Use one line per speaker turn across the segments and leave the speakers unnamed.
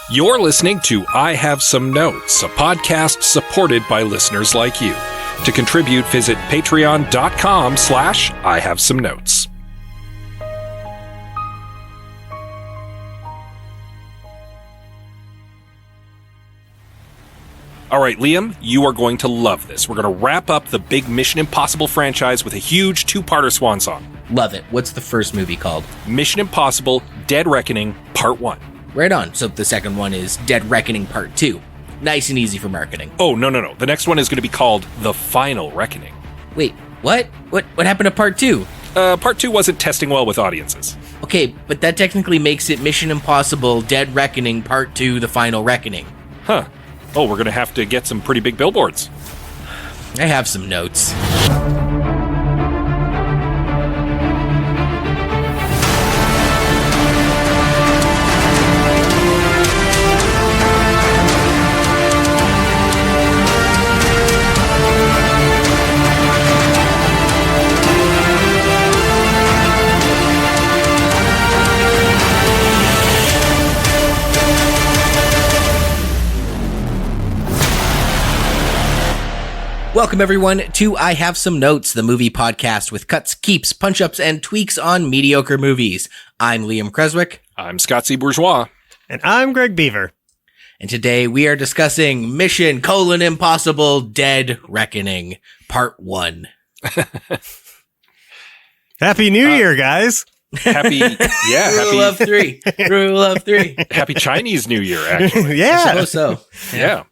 You're listening to I Have Some Notes, a podcast supported by listeners like you. To contribute, visit patreon.com/I Have Some Notes. All right, Liam, you are going to love this. We're going to wrap up the big Mission Impossible franchise with a huge two-parter swan song.
Love it. What's the first movie called?
Mission Impossible Dead Reckoning Part 1.
Right on. So the second one is Dead Reckoning Part 2. Nice and easy for marketing.
Oh, no. The next one is going to be called The Final Reckoning.
Wait, what? What happened to Part 2?
Part 2 wasn't testing well with audiences.
Okay, but that technically makes it Mission Impossible Dead Reckoning Part 2, The Final Reckoning.
Huh. Oh, we're going to have to get some pretty big billboards.
I have some notes. Welcome, everyone, to I Have Some Notes, the movie podcast with cuts, keeps, punch-ups, and tweaks on mediocre movies. I'm Liam Creswick.
I'm Scott C. Bourgeois.
And I'm Greg Beaver.
And today we are discussing Mission: Impossible Dead Reckoning, Part 1.
Happy New Year, guys.
Rule of three. Rule of three.
Happy Chinese New Year, actually.
Yeah.
I suppose so.
Yeah.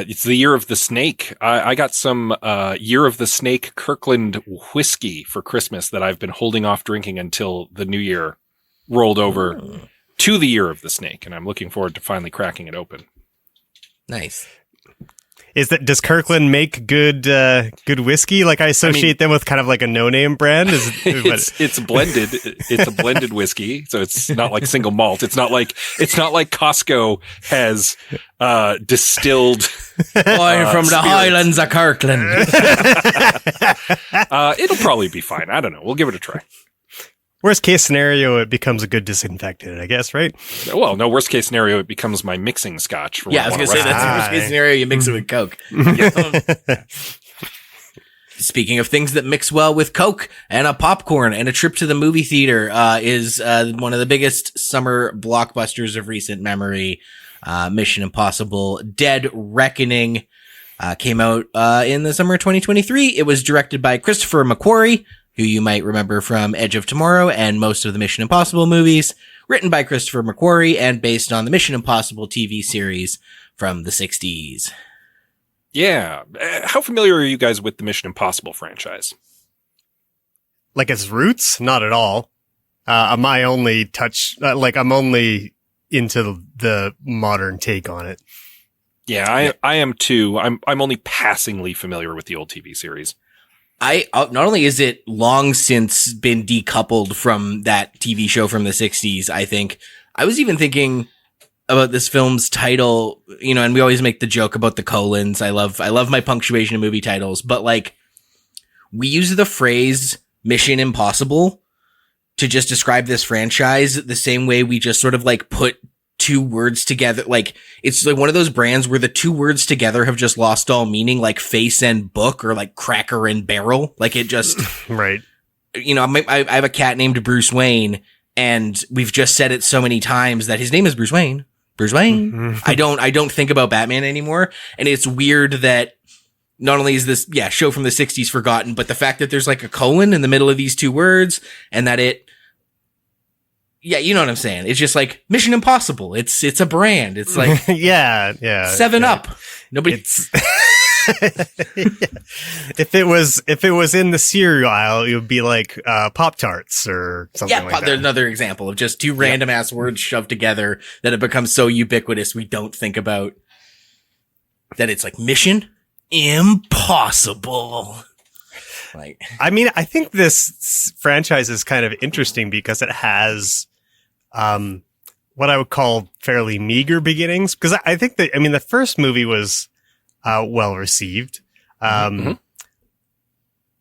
It's the Year of the Snake. I got some Year of the Snake Kirkland whiskey for Christmas that I've been holding off drinking until the new year rolled over to the Year of the Snake, and I'm looking forward to finally cracking it open.
Nice.
Does Kirkland make good whiskey? Like, I associate them with kind of like a no-name brand.
It's blended. It's a blended whiskey, so it's not like single malt. It's not like Costco has distilled
wine from the Highlands of Kirkland.
It'll probably be fine. I don't know. We'll give it a try.
Worst case scenario, it becomes a good disinfectant, I guess, right?
Well, no, worst case scenario, it becomes my mixing scotch.
Yeah, I was going to say, that's the worst case scenario, you mix it with Coke. Speaking of things that mix well with Coke and a popcorn and a trip to the movie theater is one of the biggest summer blockbusters of recent memory, Mission Impossible Dead Reckoning. Came out in the summer of 2023. It was directed by Christopher McQuarrie, who you might remember from Edge of Tomorrow and most of the Mission Impossible movies, written by Christopher McQuarrie and based on the Mission Impossible TV series from the 60s.
Yeah. How familiar are you guys with the Mission Impossible franchise?
Like its roots? Not at all. My only touch, I'm only into the modern take on it.
Yeah, I am too. I'm only passingly familiar with the old TV series.
Not only is it long since been decoupled from that TV show from the 60s, I think, I was even thinking about this film's title, and we always make the joke about the colons. I love my punctuation in movie titles, but like, we use the phrase Mission Impossible to just describe this franchise the same way we just sort of like put two words together. Like, it's like one of those brands where the two words together have just lost all meaning, like face and book or like cracker and barrel. Like, it just,
right.
I have a cat named Bruce Wayne, and we've just said it so many times that his name is Bruce Wayne. Bruce Wayne. I don't think about Batman anymore. And it's weird that not only is this, show from the 60s forgotten, but the fact that there's like a colon in the middle of these two words and that it, you know what I'm saying? It's just like Mission Impossible. It's a brand. It's like
yeah.
7-Up. Nobody.
If it was in the cereal aisle, it would be like Pop-Tarts or something like that.
There's another example of just two random ass words shoved together that have become so ubiquitous we don't think about that it's like Mission Impossible. Like,
I mean, I think this franchise is kind of interesting because it has what I would call fairly meager beginnings. Because I think the first movie was well received.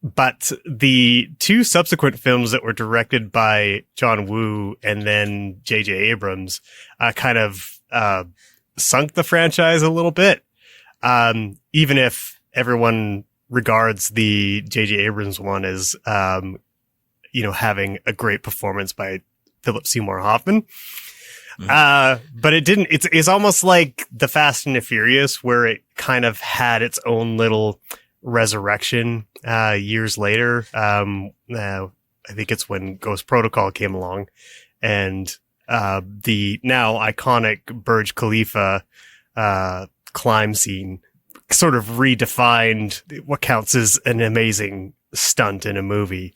but the two subsequent films that were directed by John Woo and then J.J. Abrams kind of sunk the franchise a little bit. Even if everyone regards the J.J. Abrams one as, having a great performance by Philip Seymour Hoffman. But it didn't, it's almost like the Fast and the Furious, where it kind of had its own little resurrection, years later. I think it's when Ghost Protocol came along, and, the now iconic Burj Khalifa, climb scene sort of redefined what counts as an amazing stunt in a movie.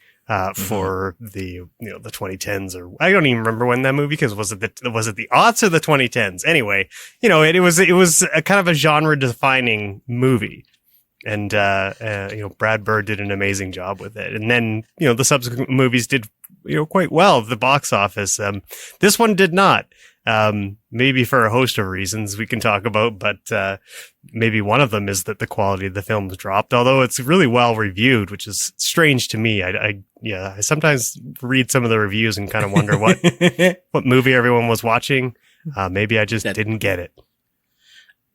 For the 2010s, or I don't even remember when that movie, because was it the aughts or the 2010s? Anyway, it was a kind of a genre defining movie, and Brad Bird did an amazing job with it. And then the subsequent movies did quite well at the box office. This one did not. Maybe for a host of reasons we can talk about, but maybe one of them is that the quality of the film has dropped, although it's really well reviewed, which is strange to me. I sometimes read some of the reviews and kind of wonder what movie everyone was watching. Maybe I just didn't get it.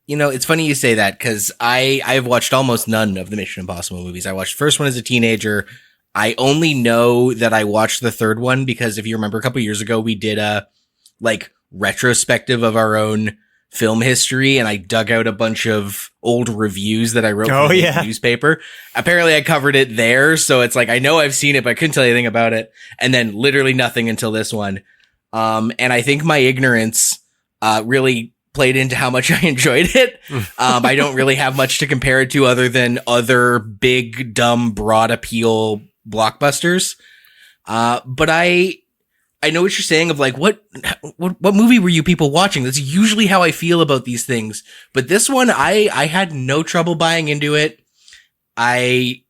It's funny you say that, because I've watched almost none of the Mission Impossible movies. I watched the first one as a teenager. I only know that I watched the third one because, if you remember, a couple years ago we did a retrospective of our own film history, and I dug out a bunch of old reviews that I wrote for the newspaper. Apparently I covered it there, so it's like I know I've seen it, but I couldn't tell you anything about it. And then literally nothing until this one. And I think my ignorance really played into how much I enjoyed it. I don't really have much to compare it to other than other big, dumb, broad appeal blockbusters. But I know what you're saying of what movie were you people watching? That's usually how I feel about these things. But this one, I had no trouble buying into it. I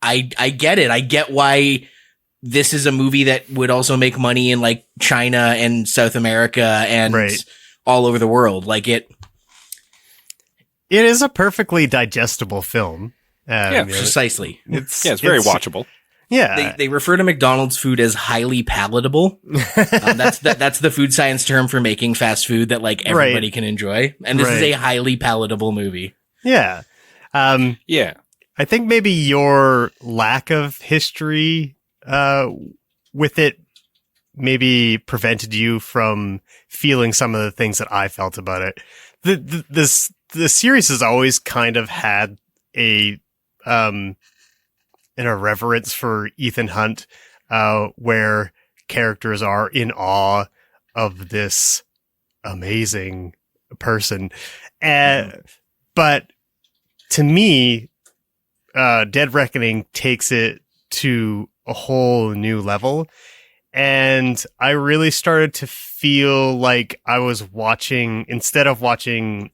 get it. I get why this is a movie that would also make money in China and South America and all over the world. It
is a perfectly digestible film.
Precisely.
It's very watchable.
Yeah,
they refer to McDonald's food as highly palatable. That's the food science term for making fast food that everybody can enjoy. And this is a highly palatable movie.
Yeah, I think maybe your lack of history with it maybe prevented you from feeling some of the things that I felt about it. The series has always kind of had an irreverence for Ethan Hunt, where characters are in awe of this amazing person. But to me, Dead Reckoning takes it to a whole new level. And I really started to feel like I was watching, instead of watching,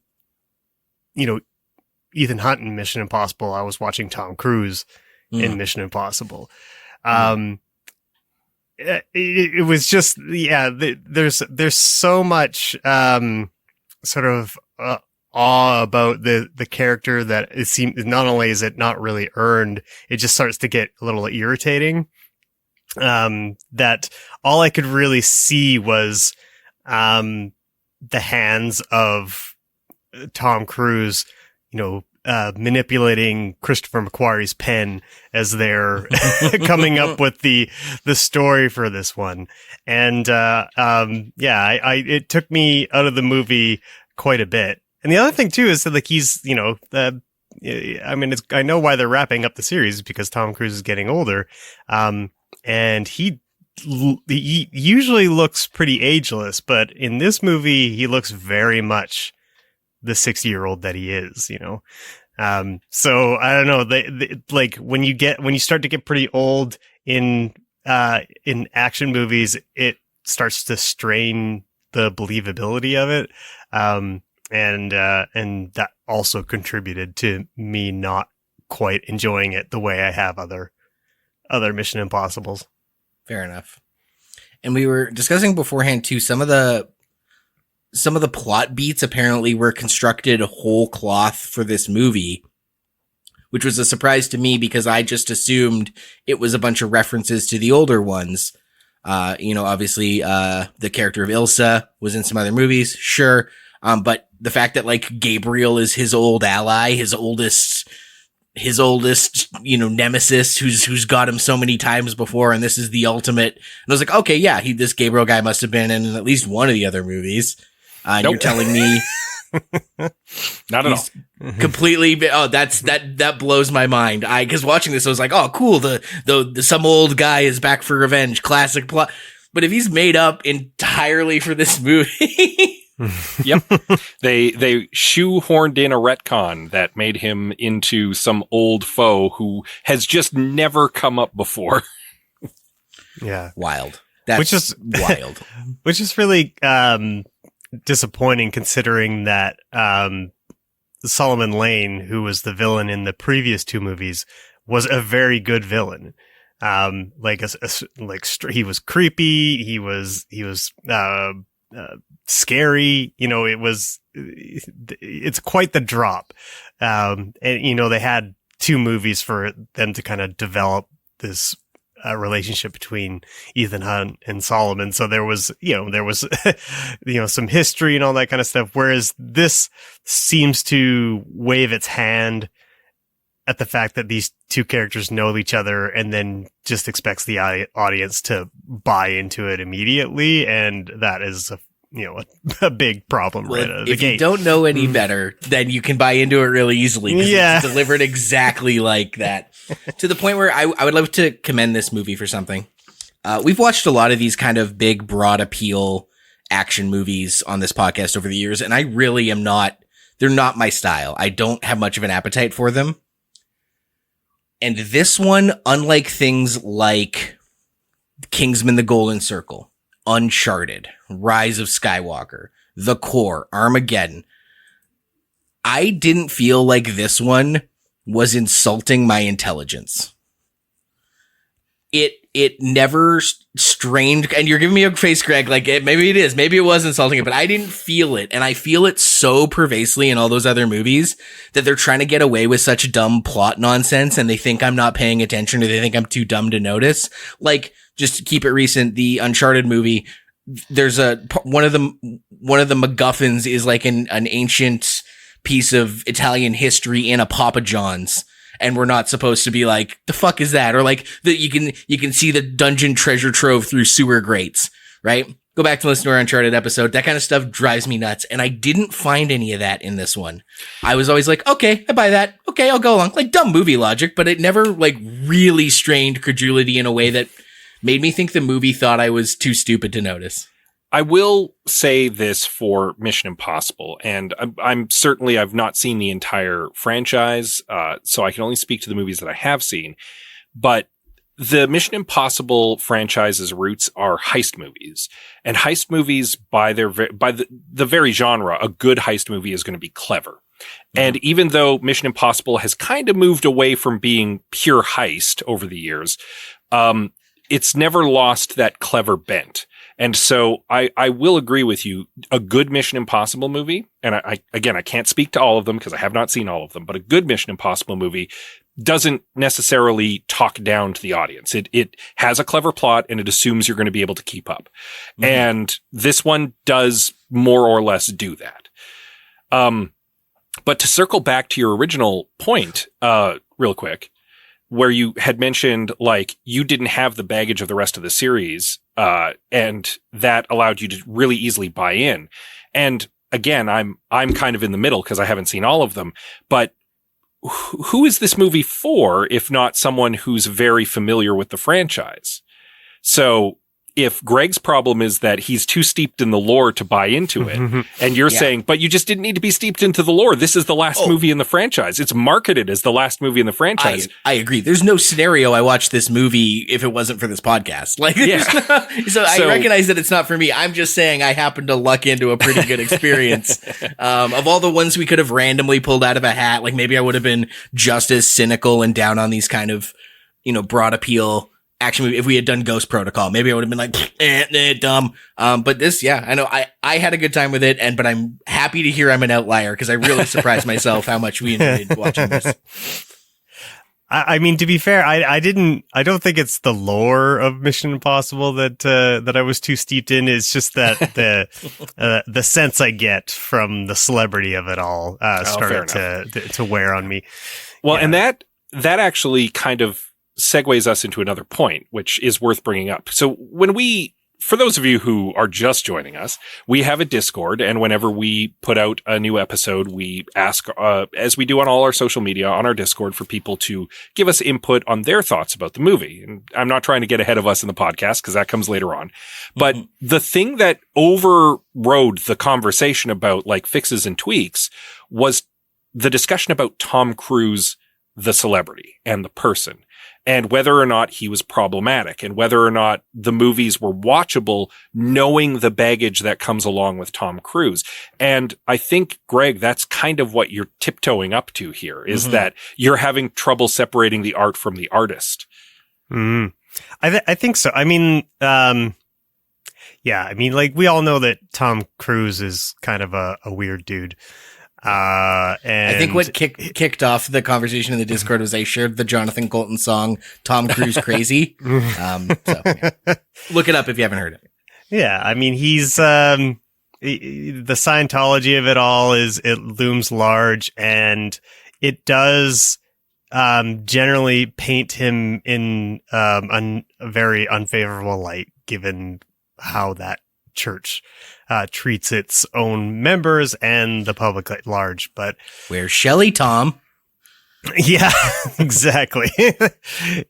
Ethan Hunt in Mission Impossible, I was watching Tom Cruise in Mission Impossible. It was just, there's so much, sort of, awe about the character that it seems, not only is it not really earned, it just starts to get a little irritating. That all I could really see was, the hands of Tom Cruise, manipulating Christopher McQuarrie's pen as they're coming up with the story for this one. And, it took me out of the movie quite a bit. And the other thing too is that he's, I know why they're wrapping up the series, because Tom Cruise is getting older. And he usually looks pretty ageless, but in this movie, he looks very much the 60-year-old that he is, So I don't know, when you start to get pretty old in action movies, it starts to strain the believability of it. And that also contributed to me not quite enjoying it the way I have other Mission Impossibles.
Fair enough. And we were discussing beforehand too, some of the plot beats apparently were constructed whole cloth for this movie, which was a surprise to me because I just assumed it was a bunch of references to the older ones. Obviously, the character of Ilsa was in some other movies, sure. But the fact that like Gabriel is his old ally, his oldest, nemesis who's got him so many times before. And this is the ultimate. And I was like, okay, yeah, this Gabriel guy must have been in at least one of the other movies. And You're telling me
not at all.
Completely. Oh, that blows my mind. Cause watching this, I was like, oh, cool. The some old guy is back for revenge. Classic plot. But if he's made up entirely for this movie,
yep. They shoehorned in a retcon that made him into some old foe who has just never come up before.
Yeah.
Wild. That's wild.
Which is really disappointing considering that Solomon Lane, who was the villain in the previous two movies, was a very good villain. He was creepy. He was scary. It's quite the drop. They had two movies for them to kind of develop this relationship between Ethan Hunt and Solomon. So there was some history and all that kind of stuff. Whereas this seems to wave its hand at the fact that these two characters know each other and then just expects the audience to buy into it immediately. And that is a big problem right out of the gate.
If you don't know any better, then you can buy into it really easily.
Yeah.
It's delivered exactly like that. To the point where I would love to commend this movie for something. We've watched a lot of these kind of big, broad appeal action movies on this podcast over the years, and I really am not, they're not my style. I don't have much of an appetite for them. And this one, unlike things like Kingsman: The Golden Circle, Uncharted, Rise of Skywalker, The Core, Armageddon, I didn't feel like this one was insulting my intelligence. It never strained, and you're giving me a face, Greg, like maybe it is, maybe it was insulting it, but I didn't feel it. And I feel it so pervasively in all those other movies that they're trying to get away with such dumb plot nonsense, and they think I'm not paying attention, or they think I'm too dumb to notice. Like, just to keep it recent, the Uncharted movie, there's one of the MacGuffins is like an ancient piece of Italian history in a Papa John's. And we're not supposed to be like, the fuck is that? Or like that you can see the dungeon treasure trove through sewer grates, right? Go back to listen to our Uncharted episode. That kind of stuff drives me nuts. And I didn't find any of that in this one. I was always like, okay, I buy that. Okay, I'll go along. Like dumb movie logic, but it never like really strained credulity in a way that made me think the movie thought I was too stupid to notice.
I will say this for Mission Impossible, and I've not seen the entire franchise, so I can only speak to the movies that I have seen. But the Mission Impossible franchise's roots are heist movies, and heist movies by the very genre, a good heist movie is going to be clever. And even though Mission Impossible has kind of moved away from being pure heist over the years, it's never lost that clever bent. And so I will agree with you. A good Mission Impossible movie, and I can't speak to all of them because I have not seen all of them, but a good Mission Impossible movie doesn't necessarily talk down to the audience. It has a clever plot and it assumes you're going to be able to keep up. Mm-hmm. And this one does more or less do that. But to circle back to your original point, real quick, where you had mentioned like you didn't have the baggage of the rest of the series, and that allowed you to really easily buy in. And again, I'm kind of in the middle because I haven't seen all of them, but who is this movie for if not someone who's very familiar with the franchise? So if Greg's problem is that he's too steeped in the lore to buy into it, and you're saying, but you just didn't need to be steeped into the lore. This is the last movie in the franchise. It's marketed as the last movie in the franchise.
I agree. There's no scenario I watched this movie if it wasn't for this podcast. Like, so I recognize that it's not for me. I'm just saying I happened to luck into a pretty good experience. Of all the ones we could have randomly pulled out of a hat, like maybe I would have been just as cynical and down on these kind of, broad appeal action movie. If we had done Ghost Protocol, maybe I would have been like, dumb. But this, I know I had a good time with it, but I'm happy to hear I'm an outlier because I really surprised myself how much we enjoyed watching this.
I mean, to be fair, I don't think it's the lore of Mission Impossible that I was too steeped in. It's just that the sense I get from the celebrity of it all started to wear on me.
Well,
Yeah.
and that actually kind of segues us into another point, which is worth bringing up. So for those of you who are just joining us, we have a Discord, and whenever we put out a new episode, we ask, as we do on all our social media, on our Discord, for people to give us input on their thoughts about the movie. And I'm not trying to get ahead of us in the podcast, because that comes later on. But the thing that overrode the conversation about like fixes and tweaks was the discussion about Tom Cruise, the celebrity and the person, and whether or not he was problematic, and whether or not the movies were watchable, knowing the baggage that comes along with Tom Cruise. And I think, Greg, that's kind of what you're tiptoeing up to here, is that you're having trouble separating the art from the artist.
I think so. I mean, yeah, I mean, like, we all know that Tom Cruise is kind of a weird dude. And
I think what kicked off the conversation in the Discord was I shared the Jonathan Colton song "Tom Cruise Crazy." So yeah. Look it up if you haven't heard it.
Yeah, I mean, he's the Scientology of it all it looms large, and it does generally paint him in a very unfavorable light, given how that church treats its own members and the public at large. But
Where's Shelley, Tom?
yeah, exactly.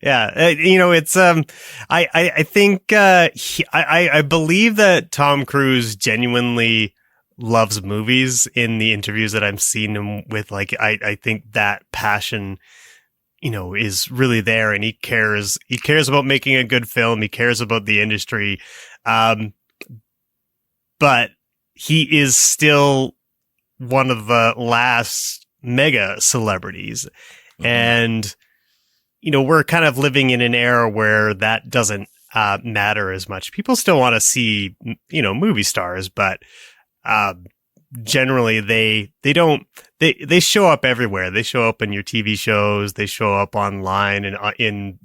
Yeah, it's I think I believe that Tom Cruise genuinely loves movies in the interviews that I've seen him with. Like, I think that passion, is really there, and he cares about making a good film. He cares about the industry. But he is still one of the last mega celebrities. And, we're kind of living in an era where that doesn't matter as much. People still want to see, movie stars, but generally they show up everywhere. They show up in your TV shows. They show up online and in,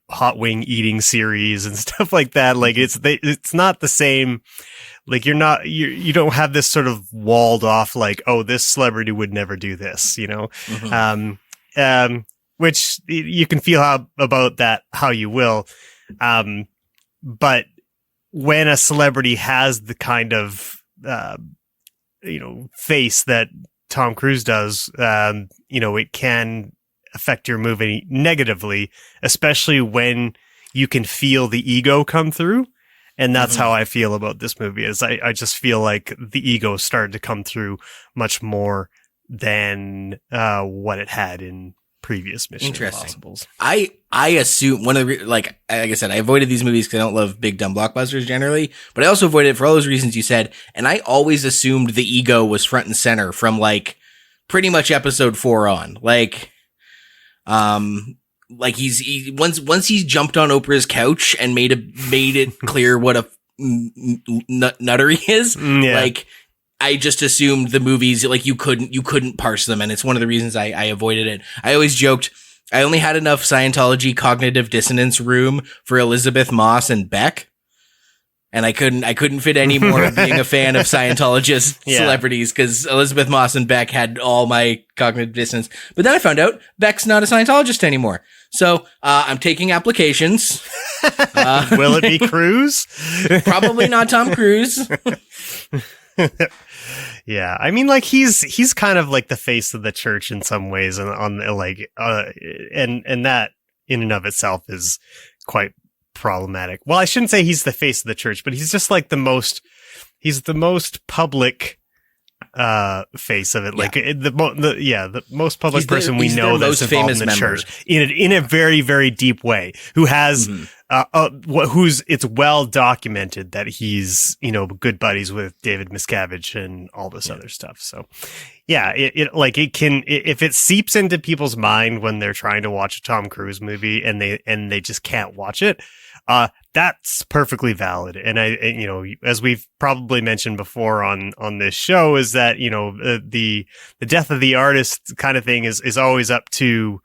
hot wing eating series and stuff like that. Like, it's not the same. Like, you don't have this sort of walled off, like, oh, this celebrity would never do this, which you can feel about that how you will. But when a celebrity has the kind of, face that Tom Cruise does, it can affect your movie negatively, especially when you can feel the ego come through. And that's how I feel about this movie, is I just feel like the ego started to come through much more than what it had in previous Mission Impossibles.
I assume one of the, like I said, I avoided these movies because I don't love big dumb blockbusters generally, but I also avoided it for all those reasons you said. And I always assumed the ego was front and center from like pretty much episode 4 on. Like once he's jumped on Oprah's couch and made it clear what a nutter he is. Like, I just assumed the movies, like, you couldn't parse them, and it's one of the reasons I avoided it. I always joked I only had enough Scientology cognitive dissonance room for Elizabeth Moss and Beck. And I couldn't fit any more of being a fan of Scientologist celebrities, because Elizabeth Moss and Beck had all my cognitive dissonance. But then I found out Beck's not a Scientologist anymore. So I'm taking applications.
Will it be Cruise?
Probably not Tom Cruise.
Yeah, I mean, like, he's kind of like the face of the church in some ways, and and that in and of itself is quite problematic. Well, I shouldn't say he's the face of the church, but he's just like the most public face of it. Like, the most public person we know that's involved in the church in a very, very deep way, who has it's well documented that he's good buddies with David Miscavige and all this other stuff. So yeah, it can, if it seeps into people's mind when they're trying to watch a Tom Cruise movie and they just can't watch it, that's perfectly valid. And as we've probably mentioned before on this show, is that, the death of the artist kind of thing is always up to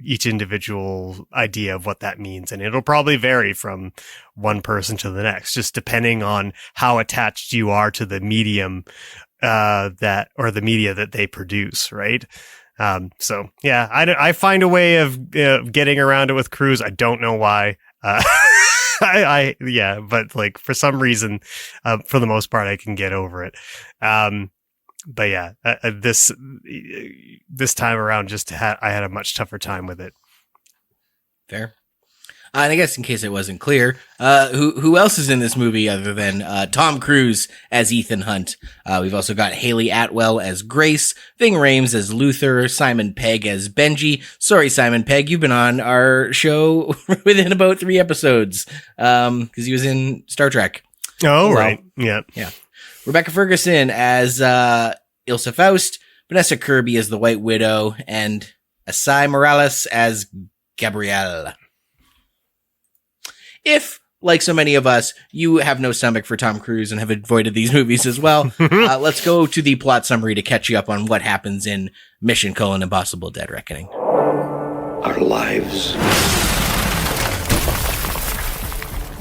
each individual idea of what that means. And it'll probably vary from one person to the next, just depending on how attached you are to the medium, or the media that they produce. Right. So yeah, I find a way of getting around it with Cruise. I don't know why. Yeah, but like for some reason, for the most part, I can get over it. But yeah, this time around, I had a much tougher time with it.
Fair. And I guess in case it wasn't clear, who else is in this movie other than Tom Cruise as Ethan Hunt? We've also got Haley Atwell as Grace, Ving Rhames as Luther, Simon Pegg as Benji. Sorry, Simon Pegg, you've been on our show within about 3 episodes because he was in Star Trek.
Oh, right. Yeah.
Rebecca Ferguson as Ilsa Faust, Vanessa Kirby as the White Widow, and Asai Morales as Gabrielle. If, like so many of us, you have no stomach for Tom Cruise and have avoided these movies as well, let's go to the plot summary to catch you up on what happens in Mission: Impossible: Dead Reckoning.
Our lives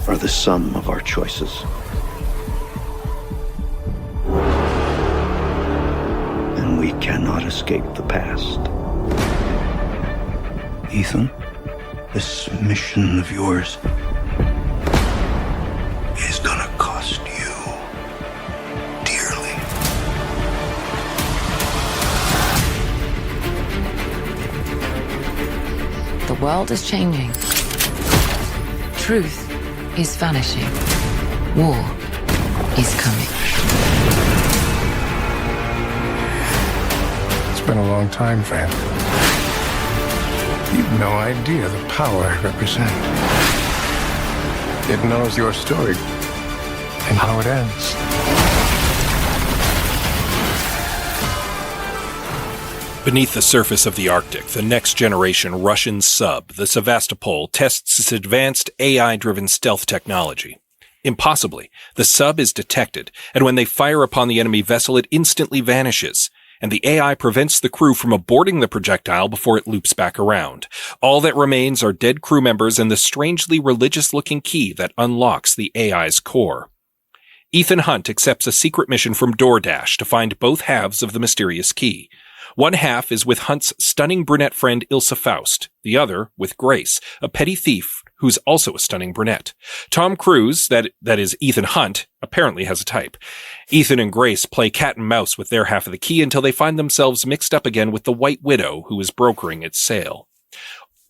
are the sum of our choices. And we cannot escape the past. Ethan, this mission of yours is gonna cost you dearly.
The world is changing. Truth is vanishing. War is coming.
It's been a long time, friend. You've no idea the power I represent. It knows your story and how it ends.
Beneath the surface of the Arctic, the next-generation Russian sub, the Sevastopol, tests its advanced AI-driven stealth technology. Impossibly, the sub is detected, and when they fire upon the enemy vessel, it instantly vanishes, and the AI prevents the crew from aborting the projectile before it loops back around. All that remains are dead crew members and the strangely religious-looking key that unlocks the AI's core. Ethan Hunt accepts a secret mission from DoorDash to find both halves of the mysterious key. One half is with Hunt's stunning brunette friend Ilsa Faust, the other with Grace, a petty thief who's also a stunning brunette. Tom Cruise, that is Ethan Hunt, apparently has a type. Ethan and Grace play cat and mouse with their half of the key until they find themselves mixed up again with the White Widow who is brokering its sale.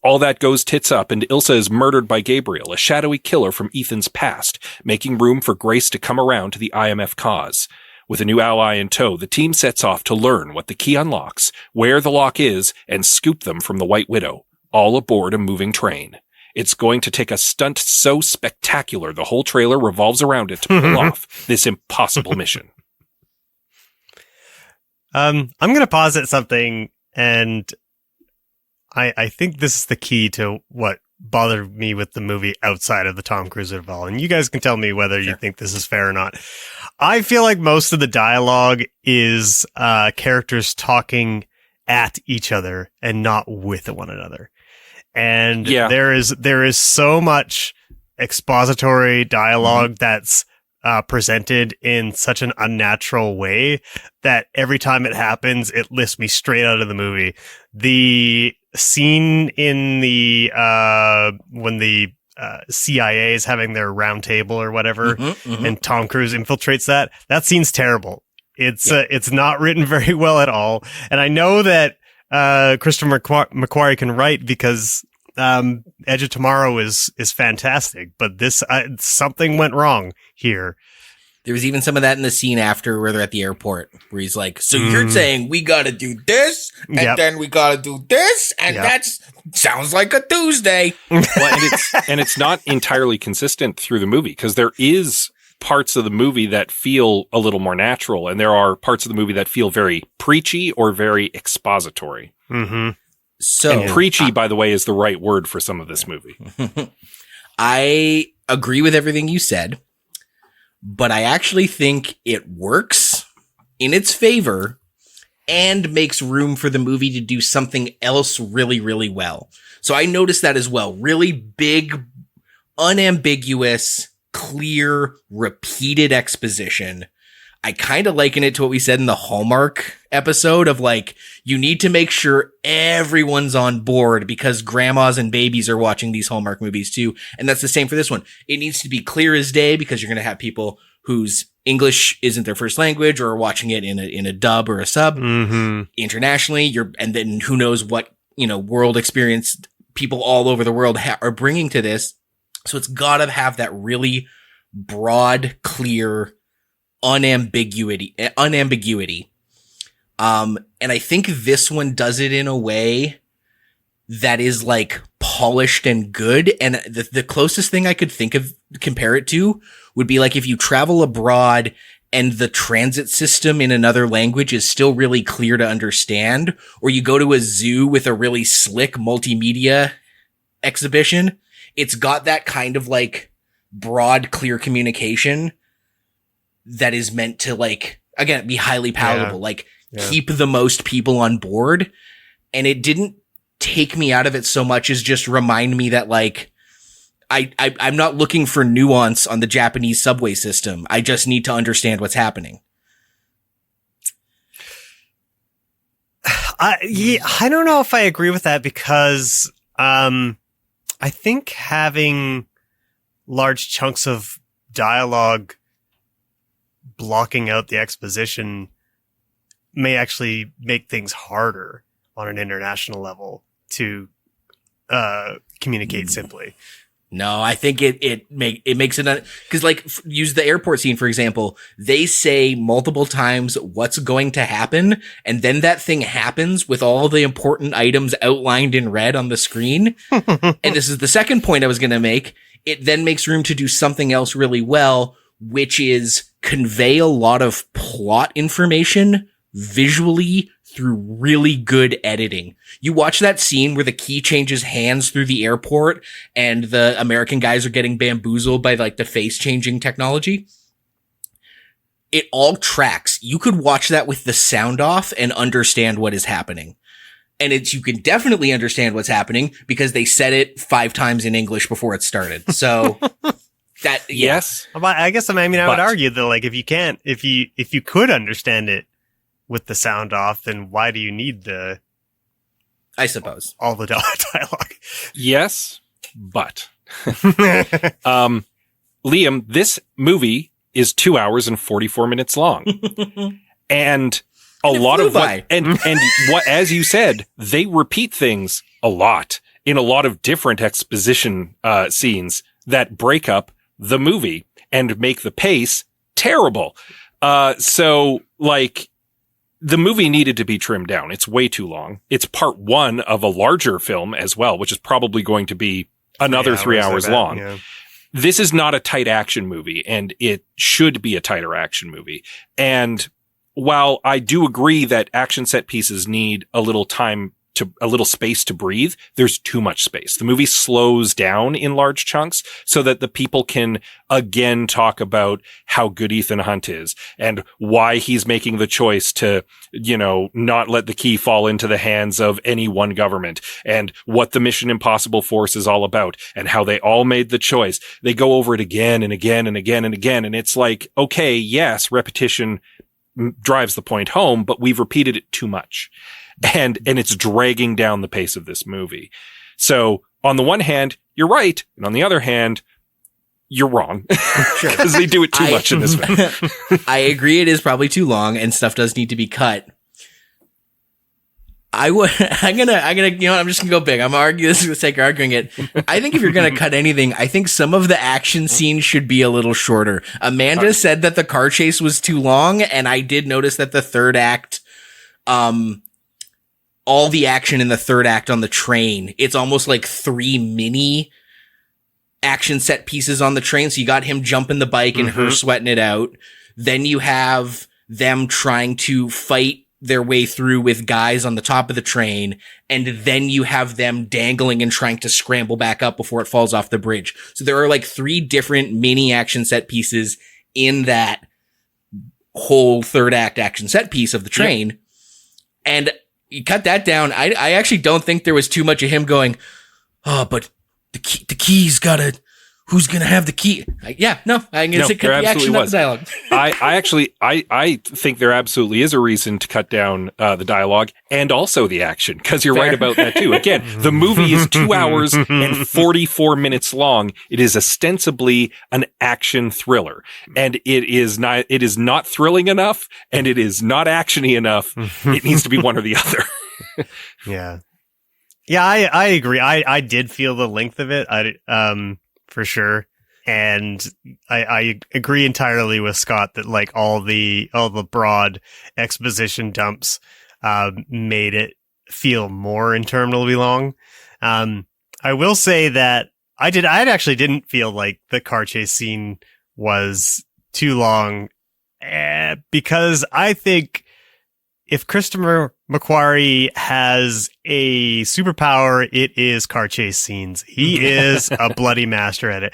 All that goes tits up and Ilsa is murdered by Gabriel, a shadowy killer from Ethan's past, making room for Grace to come around to the IMF cause. With a new ally in tow, the team sets off to learn what the key unlocks, where the lock is, and scoop them from the White Widow, all aboard a moving train. It's going to take a stunt so spectacular the whole trailer revolves around it to pull off this impossible mission.
I'm going to posit something, and I think this is the key to what bothered me with the movie outside of the Tom Cruise involved. And you guys can tell me whether you think this is fair or not. I feel like most of the dialogue is characters talking at each other and not with one another. And there is so much expository dialogue that's presented in such an unnatural way that every time it happens, it lifts me straight out of the movie. The scene in the when the CIA is having their round table or whatever, and Tom Cruise infiltrates that scene's terrible. It's not written very well at all. And I know that Christopher McQuarrie can write because Edge of Tomorrow is fantastic, but this something went wrong here.
There was even some of that in the scene after where they're at the airport where he's like, so you're saying we got to do this and then we got to do this and that's sounds like a Tuesday.
Well, and it's not entirely consistent through the movie because there is parts of the movie that feel a little more natural and there are parts of the movie that feel very preachy or very expository.
So,
and preachy, by the way, is the right word for some of this movie.
I agree with everything you said, but I actually think it works in its favor and makes room for the movie to do something else really, really well. So I noticed that as well. Really big, unambiguous, clear, repeated exposition. I kind of liken it to what we said in the Hallmark episode of like, you need to make sure everyone's on board because grandmas and babies are watching these Hallmark movies too. And that's the same for this one. It needs to be clear as day because you're going to have people whose English isn't their first language or are watching it in a dub or a sub internationally. And then who knows what, world experience people all over the world are bringing to this. So it's got to have that really broad, clear, unambiguity. And I think this one does it in a way that is like polished and good. And the closest thing I could think of compare it to would be like if you travel abroad and the transit system in another language is still really clear to understand, or you go to a zoo with a really slick multimedia exhibition. It's got that kind of like broad, clear communication that is meant to like, again, be highly palatable, keep the most people on board. And it didn't take me out of it so much as just remind me that like, I'm not looking for nuance on the Japanese subway system. I just need to understand what's happening.
I don't know if I agree with that because, I think having large chunks of dialogue blocking out the exposition may actually make things harder on an international level to communicate simply.
No, I think it makes it because like use the airport scene for example. They say multiple times what's going to happen, and then that thing happens with all the important items outlined in red on the screen. And this is the second point I was going to make. It then makes room to do something else really well, which is convey a lot of plot information visually through really good editing. You watch that scene where the key changes hands through the airport and the American guys are getting bamboozled by like the face changing technology. It all tracks. You could watch that with the sound off and understand what is happening. And you can definitely understand what's happening because they said it 5 times in English before it started. So that,
yes.
I guess, I would argue that like, if you could understand it with the sound off, then why do you need
I suppose
all the dialogue?
Yes, but Liam, this movie is 2 hours and 44 minutes long. And a lot of what, and what, as you said, they repeat things a lot in a lot of different exposition scenes that break up the movie and make the pace terrible. So like, the movie needed to be trimmed down. It's way too long. It's part 1 of a larger film as well, which is probably going to be another 3 hours long. Yeah. This is not a tight action movie, and it should be a tighter action movie. And while I do agree that action set pieces need a little space to breathe, there's too much space. The movie slows down in large chunks so that the people can again talk about how good Ethan Hunt is and why he's making the choice to, not let the key fall into the hands of any one government and what the Mission Impossible force is all about and how they all made the choice. They go over it again and again and again and again. And it's like, okay, yes, repetition drives the point home, but we've repeated it too much. And it's dragging down the pace of this movie. So on the one hand, you're right. And on the other hand, you're wrong. Sure. Because they do it too much in this film.
I agree. It is probably too long and stuff does need to be cut. I'm just gonna go big. I'm arguing this for the sake of arguing it. I think if you're gonna cut anything, I think some of the action scenes should be a little shorter. Amanda said that the car chase was too long, and I did notice that the third act, all the action in the third act on the train, it's almost like 3 mini action set pieces on the train. So you got him jumping the bike and her sweating it out. Then you have them trying to fight their way through with guys on the top of the train. And then you have them dangling and trying to scramble back up before it falls off the bridge. So there are like 3 different mini action set pieces in that whole third act action set piece of the train. Yep. And you cut that down. I actually don't think there was too much of him going, oh, but the key's gotta, who's gonna have the key? I'm gonna say cut the action, not the dialogue.
I think there absolutely is a reason to cut down the dialogue and also the action, because you're right about that too. Again, the movie is 2 hours and 44 minutes long. It is ostensibly an action thriller, and it is not thrilling enough, and it is not actiony enough. It needs to be one or the other.
Yeah. Yeah, I agree. I did feel the length of it. For sure. And I agree entirely with Scott that like all the broad exposition dumps made it feel more interminably long. I will say that I actually didn't feel like the car chase scene was too long, because I think if Christopher McQuarrie has a superpower, it is car chase scenes. He is a bloody master at it.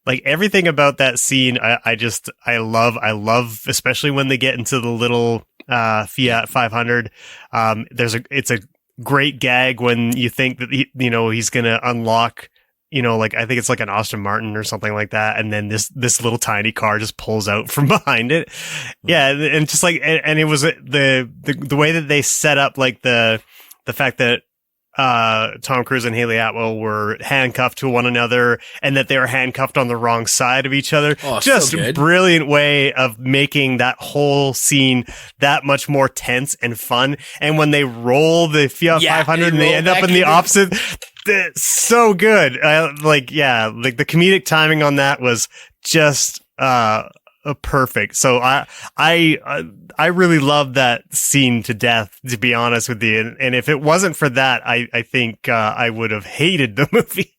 Like everything about that scene, I love, especially when they get into the little Fiat 500. It's a great gag when you think that he's gonna unlock, like I think it's like an Aston Martin or something like that, and then this little tiny car just pulls out from behind it. Yeah, and just like and it was the way that they set up like the fact that Tom Cruise and Haley Atwell were handcuffed to one another, and that they were handcuffed on the wrong side of each other.
Oh,
just
so
a brilliant way of making that whole scene that much more tense and fun. And when they roll the Fiat 500 and they end up in the opposite, so good. Like the comedic timing on that was just perfect. So I really love that scene to death, to be honest with you. And if it wasn't for that, I think I would have hated the movie.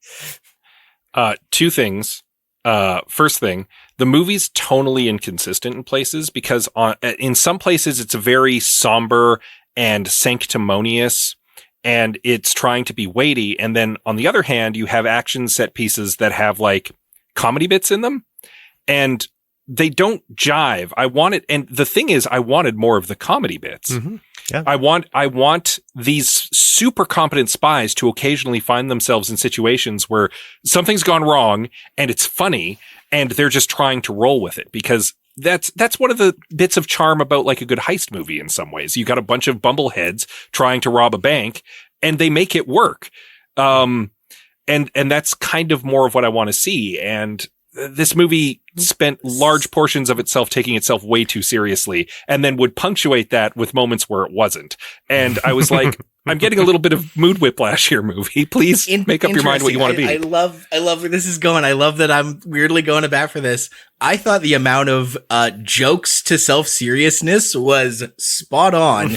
Two things. First thing, the movie's tonally inconsistent in places, because in some places it's a very somber and sanctimonious, and it's trying to be weighty. And then on the other hand, you have action set pieces that have like comedy bits in them, and they don't jive. And the thing is, I wanted more of the comedy bits.
Mm-hmm. Yeah.
I want these super competent spies to occasionally find themselves in situations where something's gone wrong and it's funny, and they're just trying to roll with it, because that's one of the bits of charm about like a good heist movie in some ways. You got a bunch of bumbleheads trying to rob a bank, and they make it work. And that's kind of more of what I want to see. And this movie spent large portions of itself taking itself way too seriously, and then would punctuate that with moments where it wasn't. And I was like, I'm getting a little bit of mood whiplash here, movie. Please make up your mind what you want to be.
I love where this is going. I love that I'm weirdly going to bat for this. I thought the amount of jokes to self-seriousness was spot on,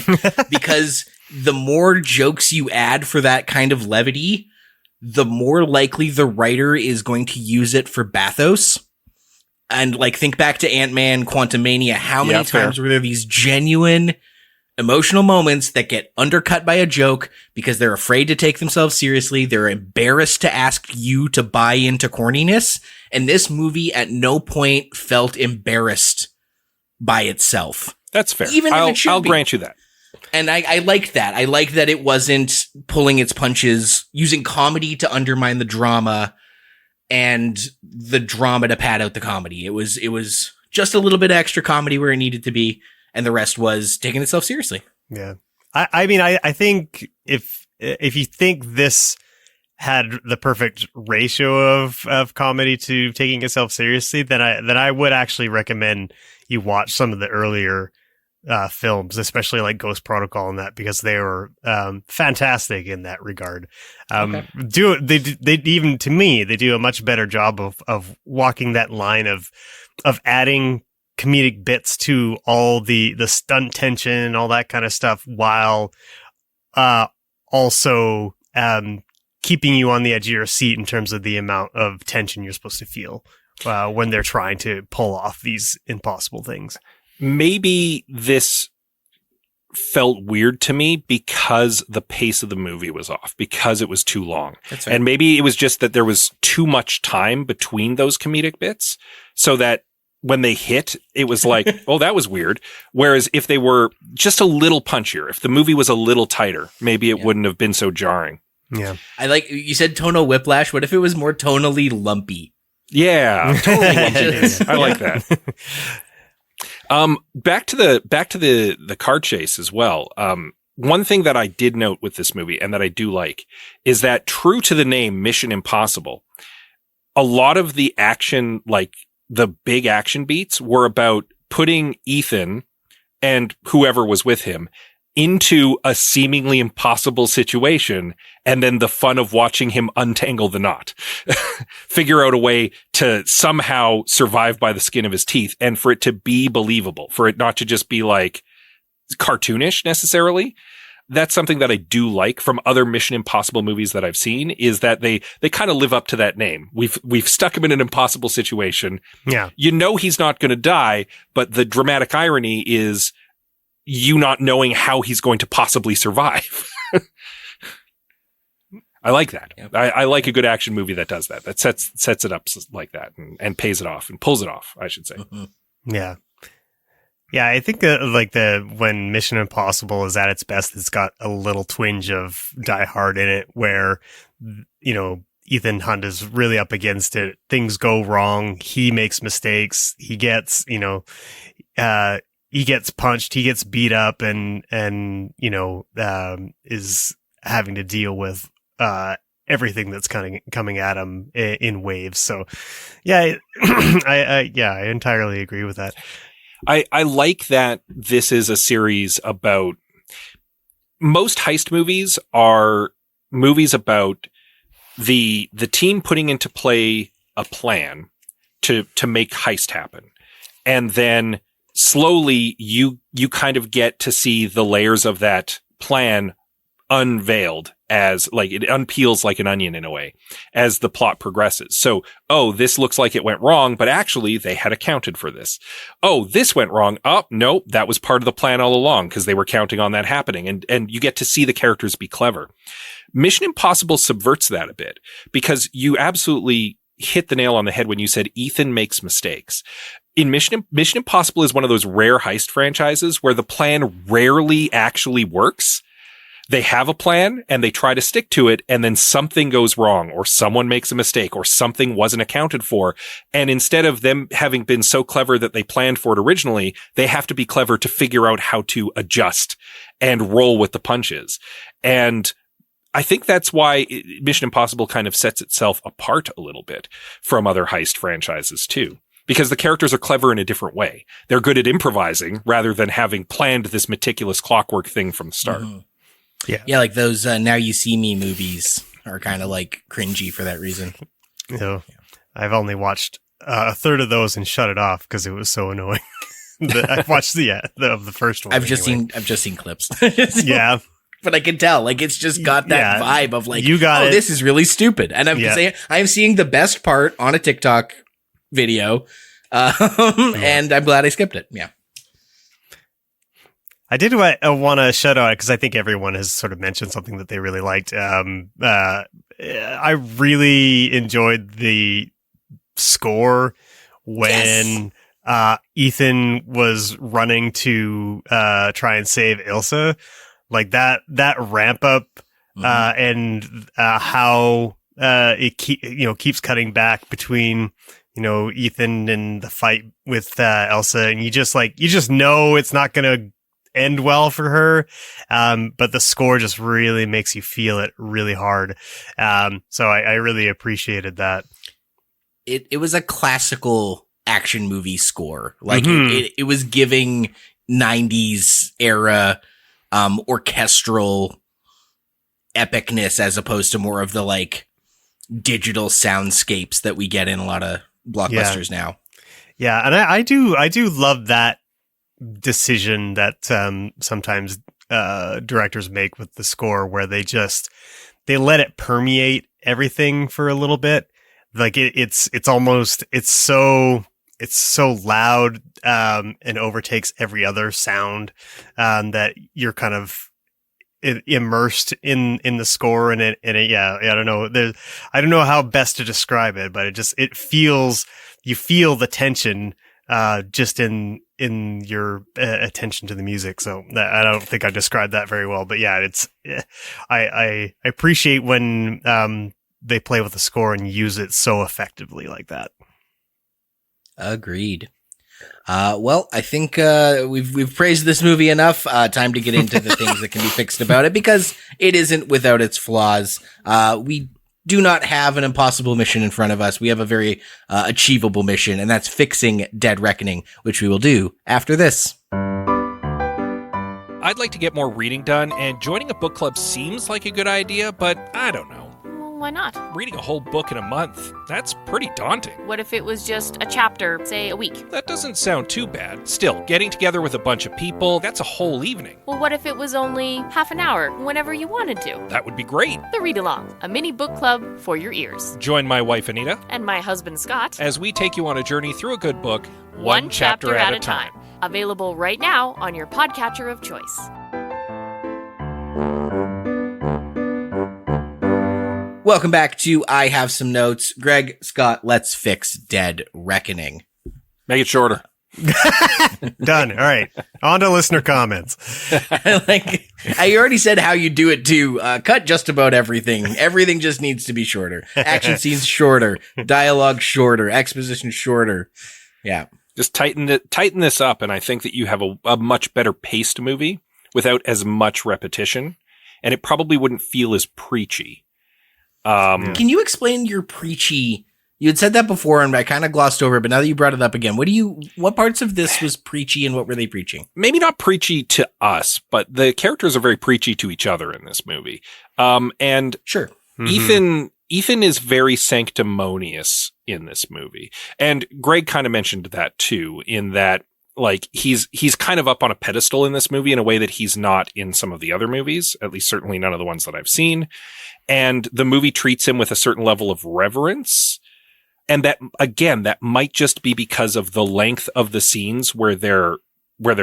because the more jokes you add for that kind of levity, the more likely the writer is going to use it for bathos. And like, think back to Ant-Man, Quantumania. How many times were there these genuine emotional moments that get undercut by a joke because they're afraid to take themselves seriously? They're embarrassed to ask you to buy into corniness. And this movie at no point felt embarrassed by itself.
That's fair.
Even if it should
I'll
be.
grant you that.
And I liked that. I liked that it wasn't pulling its punches, using comedy to undermine the drama, and the drama to pad out the comedy. It was just a little bit of extra comedy where it needed to be, and the rest was taking itself seriously.
Yeah. I mean, I think if you think this had the perfect ratio of comedy to taking itself seriously, then I would actually recommend you watch some of the earlier films, especially like Ghost Protocol and that, because they were fantastic in that regard. They even, to me, they do a much better job of walking that line of adding comedic bits to all the stunt tension and all that kind of stuff, while also keeping you on the edge of your seat in terms of the amount of tension you're supposed to feel when they're trying to pull off these impossible things.
Maybe this felt weird to me because the pace of the movie was off, because it was too long.
That's right.
And maybe it was just that there was too much time between those comedic bits, so that when they hit, it was like, oh, that was weird. Whereas if they were just a little punchier, if the movie was a little tighter, maybe it wouldn't have been so jarring.
Yeah.
I like, you said tonal whiplash. What if it was more tonally lumpy?
Yeah, totally. I like that. Back to the car chase as well. One thing that I did note with this movie and that I do like is that, true to the name Mission Impossible, a lot of the action, like the big action beats, were about putting Ethan and whoever was with him into a seemingly impossible situation, and then the fun of watching him untangle the knot, figure out a way to somehow survive by the skin of his teeth, and for it to be believable, for it not to just be like cartoonish necessarily. That's something that I do like from other Mission Impossible movies that I've seen, is that they kind of live up to that name. We've stuck him in an impossible situation.
Yeah.
You know he's not going to die, but the dramatic irony is you not knowing how he's going to possibly survive. I like that.
Yep.
I like a good action movie that does that. That sets it up like that and pays it off and pulls it off, I should say.
Mm-hmm.
Yeah. Yeah, I think when Mission Impossible is at its best, it's got a little twinge of Die Hard in it, where, you know, Ethan Hunt is really up against it. Things go wrong. He makes mistakes. He gets, he gets punched. He gets beat up, and is having to deal with everything that's coming at him in waves. So, yeah, I entirely agree with that.
I like that this is a series about, most heist movies are movies about the team putting into play a plan to make heist happen. And then slowly you kind of get to see the layers of that plan unveiled, as like it unpeels like an onion in a way as the plot progresses. So, oh, this looks like it went wrong, but actually they had accounted for this. Oh, this went wrong. Oh, no, that was part of the plan all along because they were counting on that happening. And you get to see the characters be clever. Mission Impossible subverts that a bit, because you absolutely hit the nail on the head when you said Ethan makes mistakes. In Mission Impossible is one of those rare heist franchises where the plan rarely actually works. They have a plan and they try to stick to it, and then something goes wrong, or someone makes a mistake, or something wasn't accounted for. And instead of them having been so clever that they planned for it originally, they have to be clever to figure out how to adjust and roll with the punches. And I think that's why Mission Impossible kind of sets itself apart a little bit from other heist franchises too, because the characters are clever in a different way. They're good at improvising rather than having planned this meticulous clockwork thing from the start.
Mm-hmm.
Yeah,
like those Now You See Me movies are kind of like cringy for that reason.
I've only watched a third of those and shut it off because it was so annoying. I've watched the first one.
I've just seen clips.
Yeah,
but I can tell, like, it's just got that vibe of like,
you got it.
This is really stupid. And I'm seeing the best part on a TikTok video, and I'm glad I skipped it. Yeah.
I did want to shout out, because I think everyone has sort of mentioned something that they really liked. I really enjoyed the score when Ethan was running to try and save Ilsa. Like that ramp up and how it keeps cutting back between Ethan and the fight with Elsa, and you just know it's not gonna end well for her, but the score just really makes you feel it really hard. So I really appreciated that.
It was a classical action movie score. Like it was giving 90s era orchestral epicness, as opposed to more of the like digital soundscapes that we get in a lot of blockbusters now.
Yeah, and I do love that decision that sometimes directors make with the score, where they let it permeate everything for a little bit. Like it's so loud and overtakes every other sound that you're kind of immersed in the score, and it I don't know, I don't know how best to describe it, but you feel the tension just in your attention to the music. So I don't think I described that very well, but yeah, I appreciate when they play with the score and use it so effectively like that.
Agreed. Well, I think we've praised this movie enough. Time to get into the things that can be fixed about it, because it isn't without its flaws. We do not have an impossible mission in front of us. We have a very achievable mission, and that's fixing Dead Reckoning, which we will do after this.
I'd like to get more reading done, and joining a book club seems like a good idea, but I don't know.
Why not?
Reading a whole book in a month, that's pretty daunting.
What if it was just a chapter, say a week?
That doesn't sound too bad. Still, getting together with a bunch of people, that's a whole evening.
Well, what if it was only half an hour, whenever you wanted to?
That would be great.
The Read Along, a mini book club for your ears.
Join my wife, Anita,
And my husband, Scott,
as we take you on a journey through a good book,
one chapter at a time. Available right now on your podcatcher of choice.
Welcome back to I Have Some Notes. Greg, Scott, let's fix Dead Reckoning.
Make it shorter.
Done. All right. On to listener comments.
I already said how you do it too. Cut just about everything. Everything just needs to be shorter. Action scenes shorter. Dialogue shorter. Exposition shorter. Yeah.
Just tighten this up, and I think that you have a much better paced movie without as much repetition, and it probably wouldn't feel as preachy.
Can you explain your preachy? You had said that before, and I kind of glossed over it, but now that you brought it up again, what parts of this was preachy, and what were they preaching?
Maybe not preachy to us, but the characters are very preachy to each other in this movie. And
sure,
Ethan is very sanctimonious in this movie, and Greg kind of mentioned that too, in that like he's kind of up on a pedestal in this movie in a way that he's not in some of the other movies, at least certainly none of the ones that I've seen. And the movie treats him with a certain level of reverence. And that, again, that might just be because of the length of the scenes where they're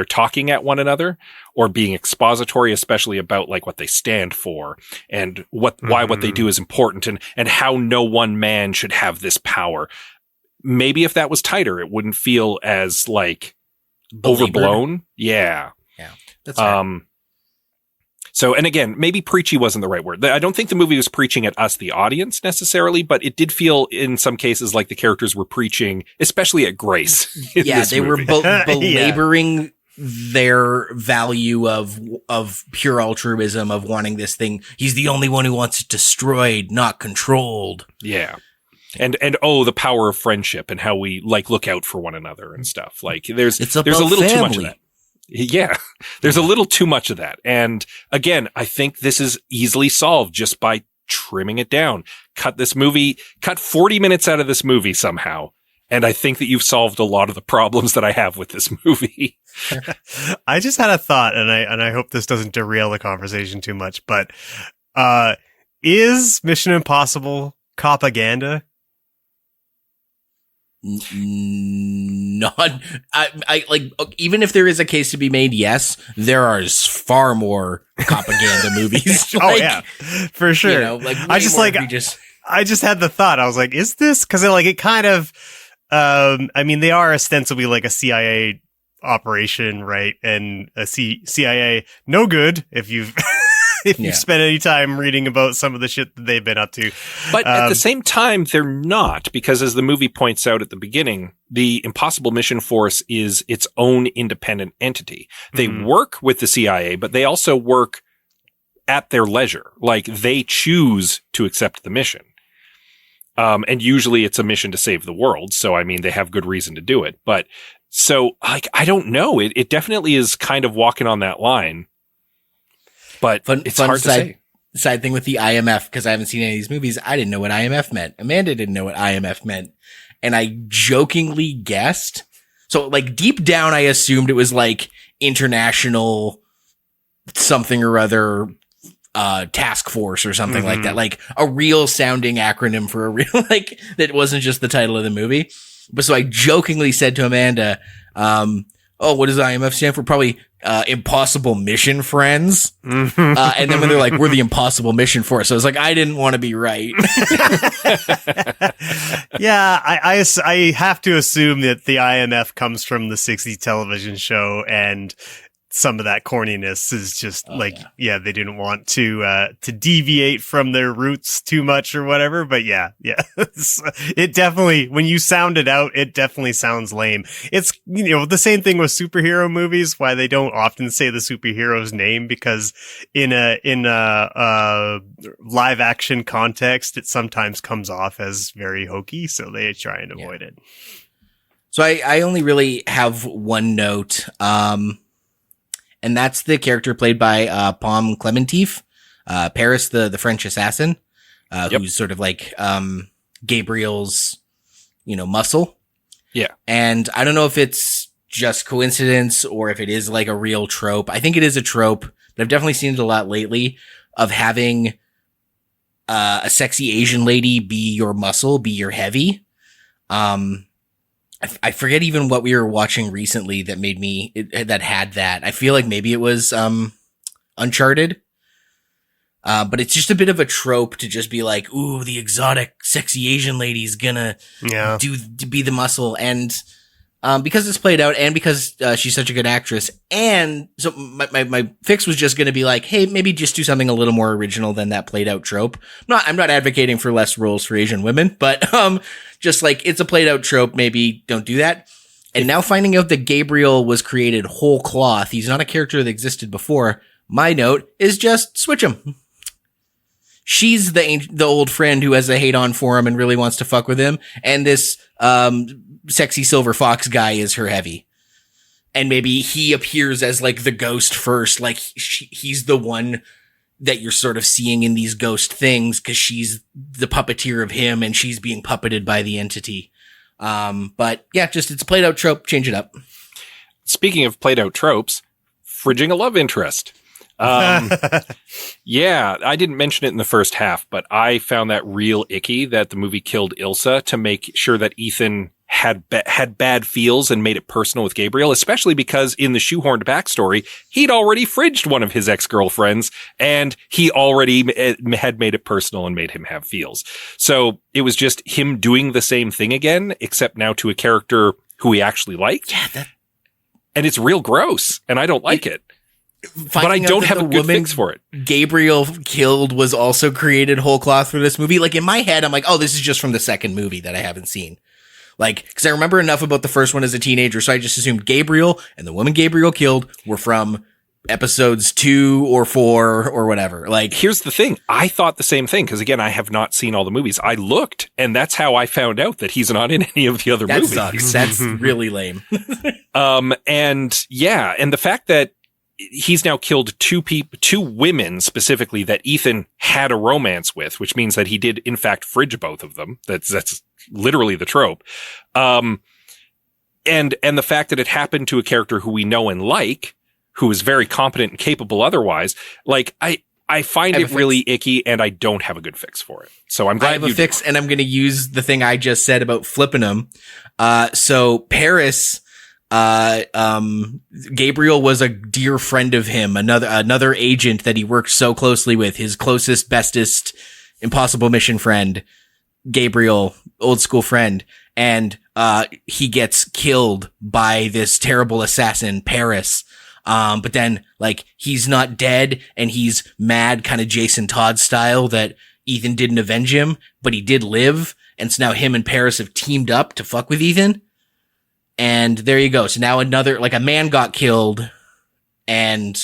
talking at one another or being expository, especially about like what they stand for and why what they do is important and how no one man should have this power. Maybe if that was tighter, it wouldn't feel as like overblown. Yeah.
Yeah. That's fair.
So, and again, maybe preachy wasn't the right word. I don't think the movie was preaching at us, the audience, necessarily, but it did feel in some cases like the characters were preaching, especially at Grace.
Yeah, they were belaboring their value of pure altruism, of wanting this thing. He's the only one who wants it destroyed, not controlled.
Yeah. And the power of friendship and how we like look out for one another and stuff. Like there's a little too much of that. Yeah, there's a little too much of that. And again, I think this is easily solved just by trimming it down. Cut 40 minutes out of this movie somehow. And I think that you've solved a lot of the problems that I have with this movie.
I just had a thought, and I hope this doesn't derail the conversation too much, but is Mission Impossible propaganda?
Not, I like, even if there is a case to be made, yes, there are far more propaganda movies.
Like, oh yeah, for sure.
You know, like
I just had the thought. I was like, is this? Cause it kind of, I mean, they are ostensibly like a CIA operation, right? And a CIA, no good if you've, if you've spent any time reading about some of the shit that they've been up to.
But at the same time, they're not, because as the movie points out at the beginning, the Impossible Mission Force is its own independent entity. They work with the CIA, but they also work at their leisure. Like they choose to accept the mission. And usually it's a mission to save the world. So, I mean, they have good reason to do it. But so like, I don't know. It definitely is kind of walking on that line. But it's hard to say.
Side thing with the IMF, because I haven't seen any of these movies. I didn't know what IMF meant. Amanda didn't know what IMF meant. And I jokingly guessed. So like deep down, I assumed it was like international something or other task force or something like that. Like a real sounding acronym for a real, like that wasn't just the title of the movie. But so I jokingly said to Amanda, oh, what does IMF stand for? Probably Impossible Mission Friends. And then when they're like, we're the Impossible Mission Force, I was like, I didn't want to be right.
Yeah, I have to assume that the IMF comes from the 60s television show, and some of that corniness is just they didn't want to deviate from their roots too much or whatever. But yeah, it definitely, when you sound it out, it definitely sounds lame. It's, the same thing with superhero movies, why they don't often say the superhero's name, because in a live action context, it sometimes comes off as very hokey. So they try and avoid it.
So I only really have one note. And that's the character played by Pom Clementif, Paris, the French assassin, who's sort of like Gabriel's, muscle.
Yeah.
And I don't know if it's just coincidence or if it is like a real trope. I think it is a trope, but I've definitely seen it a lot lately, of having a sexy Asian lady be your muscle, be your heavy. I forget even what we were watching recently that made me, that had that. I feel like maybe it was Uncharted. But it's just a bit of a trope to just be like, ooh, the exotic, sexy Asian lady's gonna be the muscle. And because it's played out, and because she's such a good actress, and so my fix was just gonna be like, hey, maybe just do something a little more original than that played out trope. I'm not advocating for less roles for Asian women, but just like, it's a played out trope, maybe don't do that. And now finding out that Gabriel was created whole cloth, he's not a character that existed before. My note is just switch him. She's the old friend who has a hate on for him and really wants to fuck with him, and this sexy silver fox guy is her heavy. And maybe he appears as like the ghost first, like he's the one that you're sort of seeing in these ghost things, because she's the puppeteer of him and she's being puppeted by the entity. But yeah, just, it's a played out trope. Change it up.
Speaking of played out tropes, fridging a love interest. Yeah, I didn't mention it in the first half, but I found that real icky that the movie killed Ilsa to make sure that Ethan had bad feels and made it personal with Gabriel, especially because in the shoehorned backstory, he'd already fridged one of his ex-girlfriends, and he already had made it personal and made him have feels. So it was just him doing the same thing again, except now to a character who he actually liked.
Yeah,
and it's real gross, and I don't like it. But I don't have a good fix for it.
Gabriel killed was also created whole cloth for this movie. Like, in my head, I'm like, oh, this is just from the second movie that I haven't seen. Like, because I remember enough about the first one as a teenager, so I just assumed Gabriel and the woman Gabriel killed were from episodes 2 or 4 or whatever. Like,
here's the thing. I thought the same thing, because again, I have not seen all the movies. I looked, and that's how I found out that he's not in any of the other movies.
That sucks. That's really lame.
And yeah, and the fact that he's now killed two women specifically that Ethan had a romance with, which means that he did in fact fridge both of them. That's literally the trope. And the fact that it happened to a character who we know and like, who is very competent and capable otherwise, like I find it really icky, and I don't have a good fix for it. So I'm glad
I have a fix, and I'm going to use the thing I just said about flipping them. So Paris, Gabriel was a dear friend of him, another agent that he worked so closely with, his closest, bestest, impossible mission friend, Gabriel, old school friend. And, he gets killed by this terrible assassin, Paris. But then, like, he's not dead, and he's mad, kind of Jason Todd style, that Ethan didn't avenge him, but he did live. And so now him and Paris have teamed up to fuck with Ethan. And there you go. So now another, like, a man got killed, and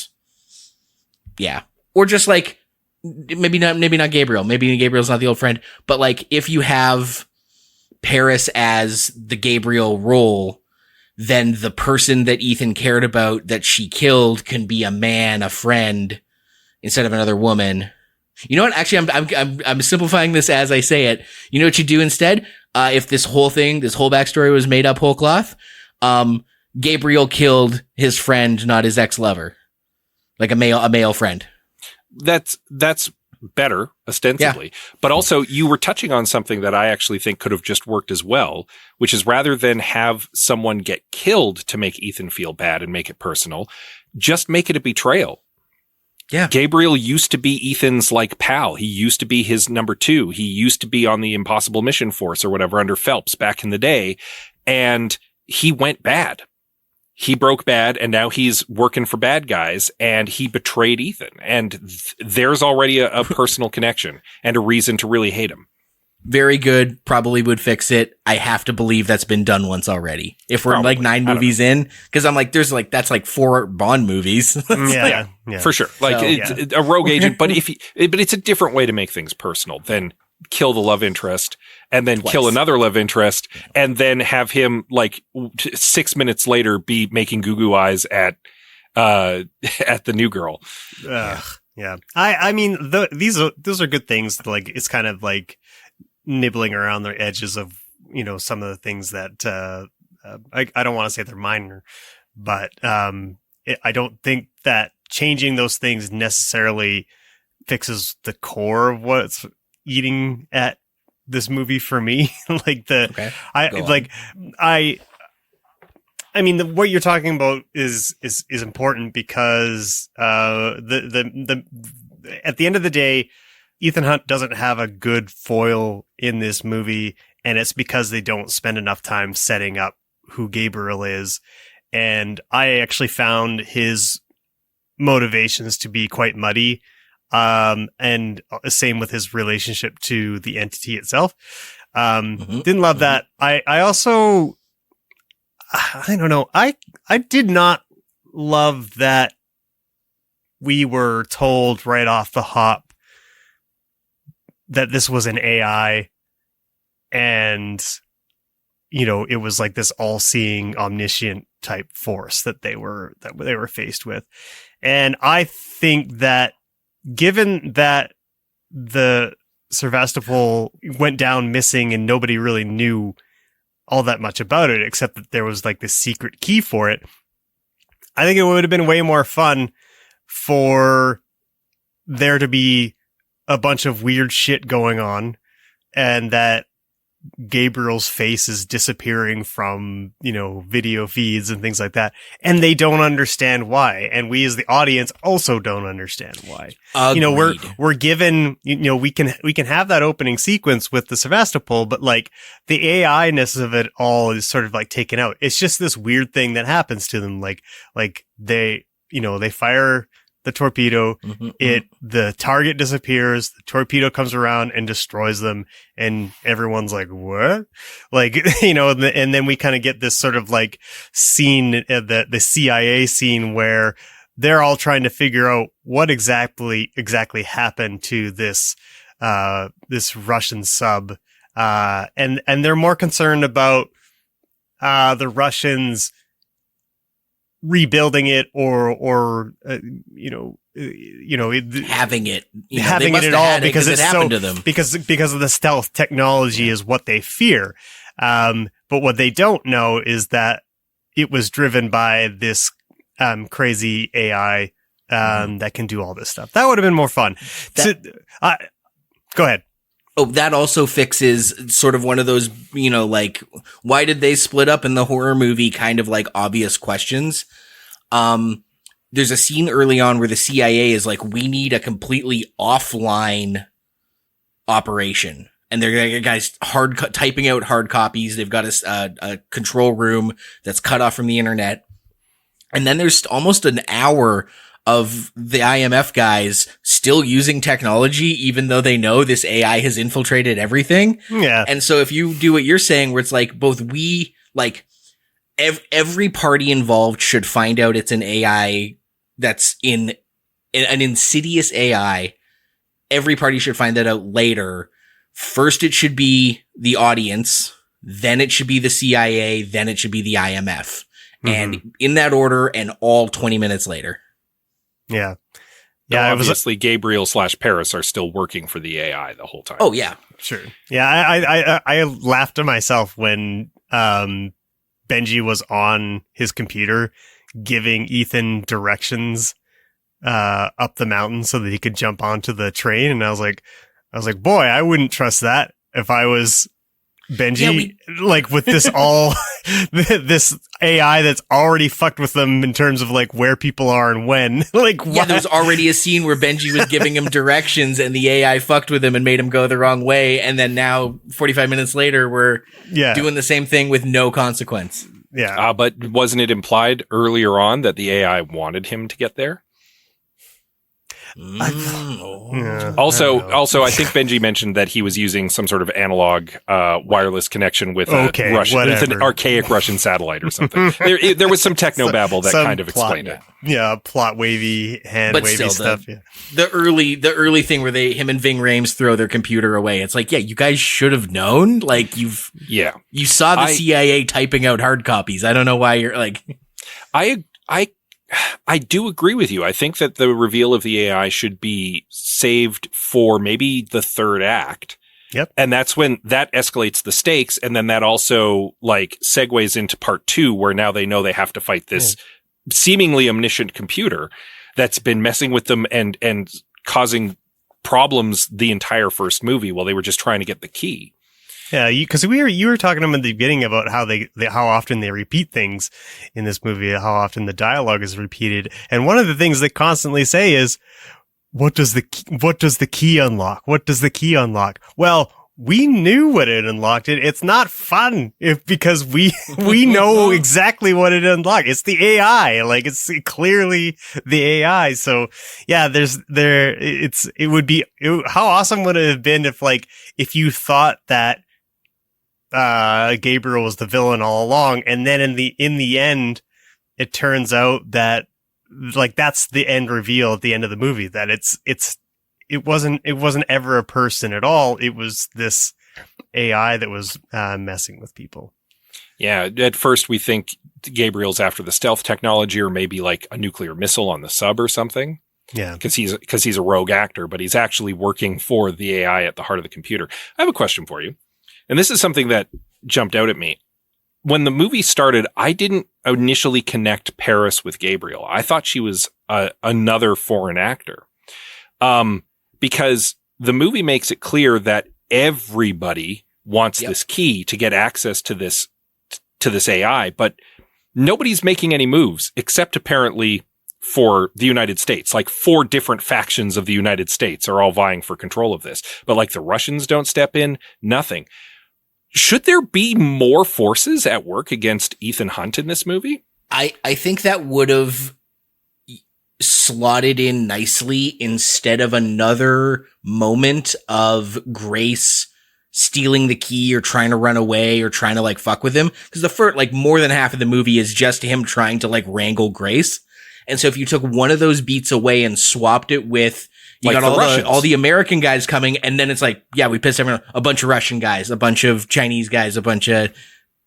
yeah. Or just like, maybe not Gabriel. Maybe Gabriel's not the old friend, but like, if you have Paris as the Gabriel role, then the person that Ethan cared about that she killed can be a man, a friend, instead of another woman. You know what? Actually, I'm simplifying this as I say it. You know what you do instead? If this whole backstory was made up whole cloth, Gabriel killed his friend, not his ex-lover. Like a male friend.
That's better, ostensibly. But also, you were touching on something that I actually think could have just worked as well, which is rather than have someone get killed to make Ethan feel bad and make it personal, just make it a betrayal.
Yeah.
Gabriel used to be Ethan's like pal. He used to be his number 2. He used to be on the Impossible Mission Force or whatever under Phelps back in the day. And he went bad. He broke bad, and now he's working for bad guys, and he betrayed Ethan. And there's already a personal connection and a reason to really hate him.
Very good. Probably would fix it. I have to believe that's been done once already. If we're
Probably.
like 9 movies in, because I'm like, that's like 4 Bond movies.
Yeah.
For sure. Like
So,
it's a rogue agent, but but it's a different way to make things personal than kill the love interest and then kill another love interest and then have him like 6 minutes later be making goo eyes at the new girl.
Yeah. I mean, those are good things. Like, it's kind of like nibbling around the edges of, some of the things that, I don't want to say they're minor, but, I don't think that changing those things necessarily fixes the core of what's eating at this movie for me. Like I mean, what you're talking about is important because the at the end of the day, Ethan Hunt doesn't have a good foil in this movie, and it's because they don't spend enough time setting up who Gabriel is. And I actually found his motivations to be quite muddy, and same with his relationship to the entity itself. Didn't love that. I also, I don't know. I did not love that we were told right off the hop that this was an AI and, it was like this all-seeing omniscient type force that they were faced with. And I think that given that the Sevastopol went down missing and nobody really knew all that much about it, except that there was like this secret key for it, I think it would have been way more fun for there to be a bunch of weird shit going on and that Gabriel's face is disappearing from, video feeds and things like that. And they don't understand why. And we as the audience also don't understand why.
Agreed.
We're given, we can have that opening sequence with the Sevastopol, but like the AI-ness of it all is sort of like taken out. It's just this weird thing that happens to them. Like they, they fire the torpedo, the target disappears, the torpedo comes around and destroys them, and everyone's like, what? Like, and then we kind of get this sort of like scene, the CIA scene where they're all trying to figure out what exactly happened to this Russian sub. And they're more concerned about, the Russians rebuilding it or
having it,
having it at all because
it
it's
happened to them.
because of the stealth technology is what they fear. But what they don't know is that it was driven by this crazy AI that can do all this stuff. That would have been more fun. Go ahead.
Oh, that also fixes sort of one of those, like, why did they split up in the horror movie kind of like obvious questions? There's a scene early on where the CIA is like, we need a completely offline operation. And they're guys typing out hard copies. They've got a control room that's cut off from the internet. And then there's almost an hour of the IMF guys still using technology, even though they know this AI has infiltrated everything.
Yeah.
And so if you do what you're saying, where it's like every party involved should find out it's an AI that's in an insidious AI. Every party should find that out later. First, it should be the audience. Then it should be the CIA. Then it should be the IMF. And in that order, and all 20 minutes later.
Yeah.
Yeah. Obviously, Gabriel / Paris are still working for the AI the whole time.
Oh, yeah.
Sure. Yeah. I laughed to myself when Benji was on his computer giving Ethan directions up the mountain so that he could jump onto the train. And I was like, boy, I wouldn't trust that if I was Benji, like with this this AI that's already fucked with them in terms of like where people are and when. Like,
yeah, there was already a scene where Benji was giving him directions and the AI fucked with him and made him go the wrong way. And then now 45 minutes later, we're doing the same thing with no consequence.
Yeah. But wasn't it implied earlier on that the AI wanted him to get there? Also, I think Benji mentioned that he was using some sort of analog wireless connection with with an archaic Russian satellite or something. There was some technobabble that kind of explained it.
Yeah, plot wavy, hand wavy stuff.
The early thing where him and Ving Rhames throw their computer away. It's like, yeah, you guys should have known. Like you saw the CIA typing out hard copies. I don't know why you're like.
I do agree with you. I think that the reveal of the AI should be saved for maybe the third act.
Yep.
And that's when that escalates the stakes. And then that also like segues into part 2 where now they know they have to fight this seemingly omniscient computer that's been messing with them and causing problems the entire first movie while they were just trying to get the key.
Yeah, because you were talking to them in the beginning about how how often they repeat things in this movie, how often the dialogue is repeated, and one of the things they constantly say is, "What does the key unlock? What does the key unlock?" Well, we knew what it unlocked. It's not fun because we know exactly what it unlocked. It's the AI, like it's clearly the AI. So yeah, how awesome would it have been if you thought that Gabriel was the villain all along, and then in the end, it turns out that like that's the end reveal at the end of the movie, that it wasn't ever a person at all. It was this AI that was messing with people.
Yeah, at first we think Gabriel's after the stealth technology or maybe like a nuclear missile on the sub or something.
Yeah,
because he's a rogue actor, but he's actually working for the AI at the heart of the computer. I have a question for you. And this is something that jumped out at me. When the movie started, I didn't initially connect Paris with Gabriel. I thought she was another foreign actor. Because the movie makes it clear that everybody wants this key to get access to this AI, but nobody's making any moves except apparently for the United States. Like 4 different factions of the United States are all vying for control of this. But like the Russians don't step in, nothing. Should there be more forces at work against Ethan Hunt in this movie?
I think that would have slotted in nicely instead of another moment of Grace stealing the key or trying to run away or trying to like fuck with him. Because the first, like more than half of the movie is just him trying to like wrangle Grace. And so if you took one of those beats away and swapped it with, you
like
got all the American guys coming, and then it's like, yeah, we pissed everyone off. A bunch of Russian guys, a bunch of Chinese guys, a bunch of,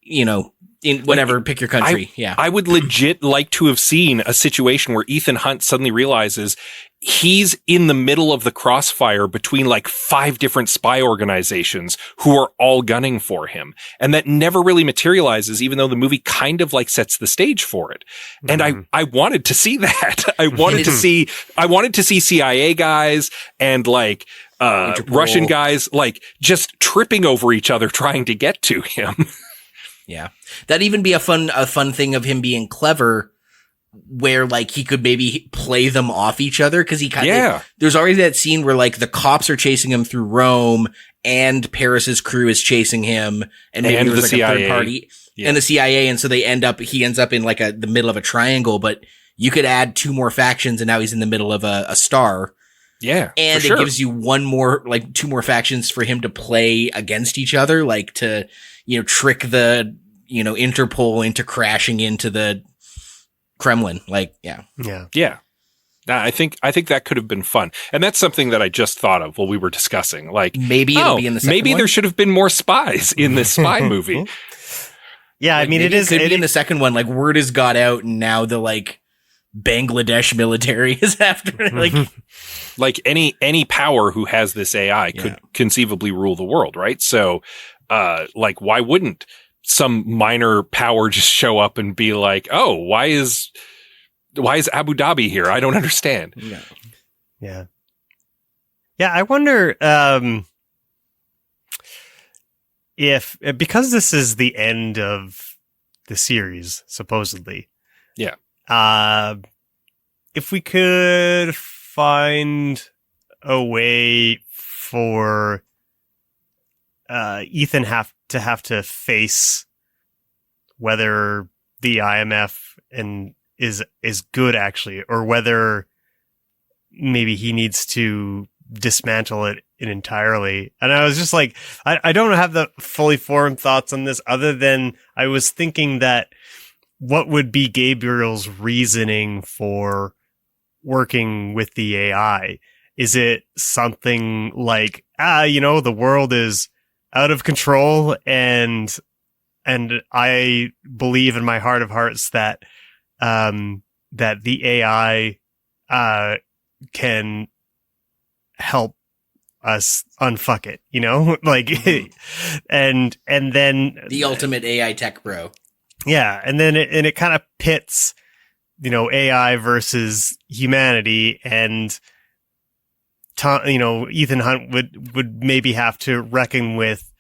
in whatever, pick your country.
I would legit like to have seen a situation where Ethan Hunt suddenly realizes he's in the middle of the crossfire between like 5 different spy organizations who are all gunning for him. And that never really materializes, even though the movie kind of like sets the stage for it. And I wanted to see that. I wanted to see CIA guys and like, Russian guys like just tripping over each other trying to get to him.
Yeah. That'd even be a fun thing of him being clever, where like he could maybe play them off each other. Cause he kind of, there's already that scene where like the cops are chasing him through Rome and Paris's crew is chasing him, and maybe there's like CIA. A third party and the CIA. And so he ends up in like the middle of a triangle, but you could add 2 more factions and now he's in the middle of a star.
Yeah.
And it gives you 2 more factions for him to play against each other, like to, trick the, Interpol into crashing into the Kremlin. Like, yeah.
I think that could have been fun. And that's something that I just thought of while we were discussing. Like,
maybe it'll be in the second
maybe
one?
There should have been more spies in this spy movie.
Yeah,
like,
I mean,
it could be in the second one. Like, word has got out, and now the like Bangladesh military is after it.
Like any power who has this AI could conceivably rule the world, right? So, like, why wouldn't some minor power just show up and be like, oh, why is why is Abu Dhabi here? I don't understand.
No.
Yeah. Yeah, I wonder if, because this is the end of the series, supposedly.
Yeah.
If we could find a way for Ethan have to face whether the IMF is good actually, or whether maybe he needs to dismantle it entirely. And I was just like, I don't have the fully formed thoughts on this, other than I was thinking that what would be Gabriel's reasoning for working with the AI? Is it something like, the world is out of control, and I believe in my heart of hearts that that the AI can help us unfuck it, like, and then
The ultimate AI tech bro.
yeah, and then it kind of pits, AI versus humanity, and Ethan Hunt would maybe have to reckon with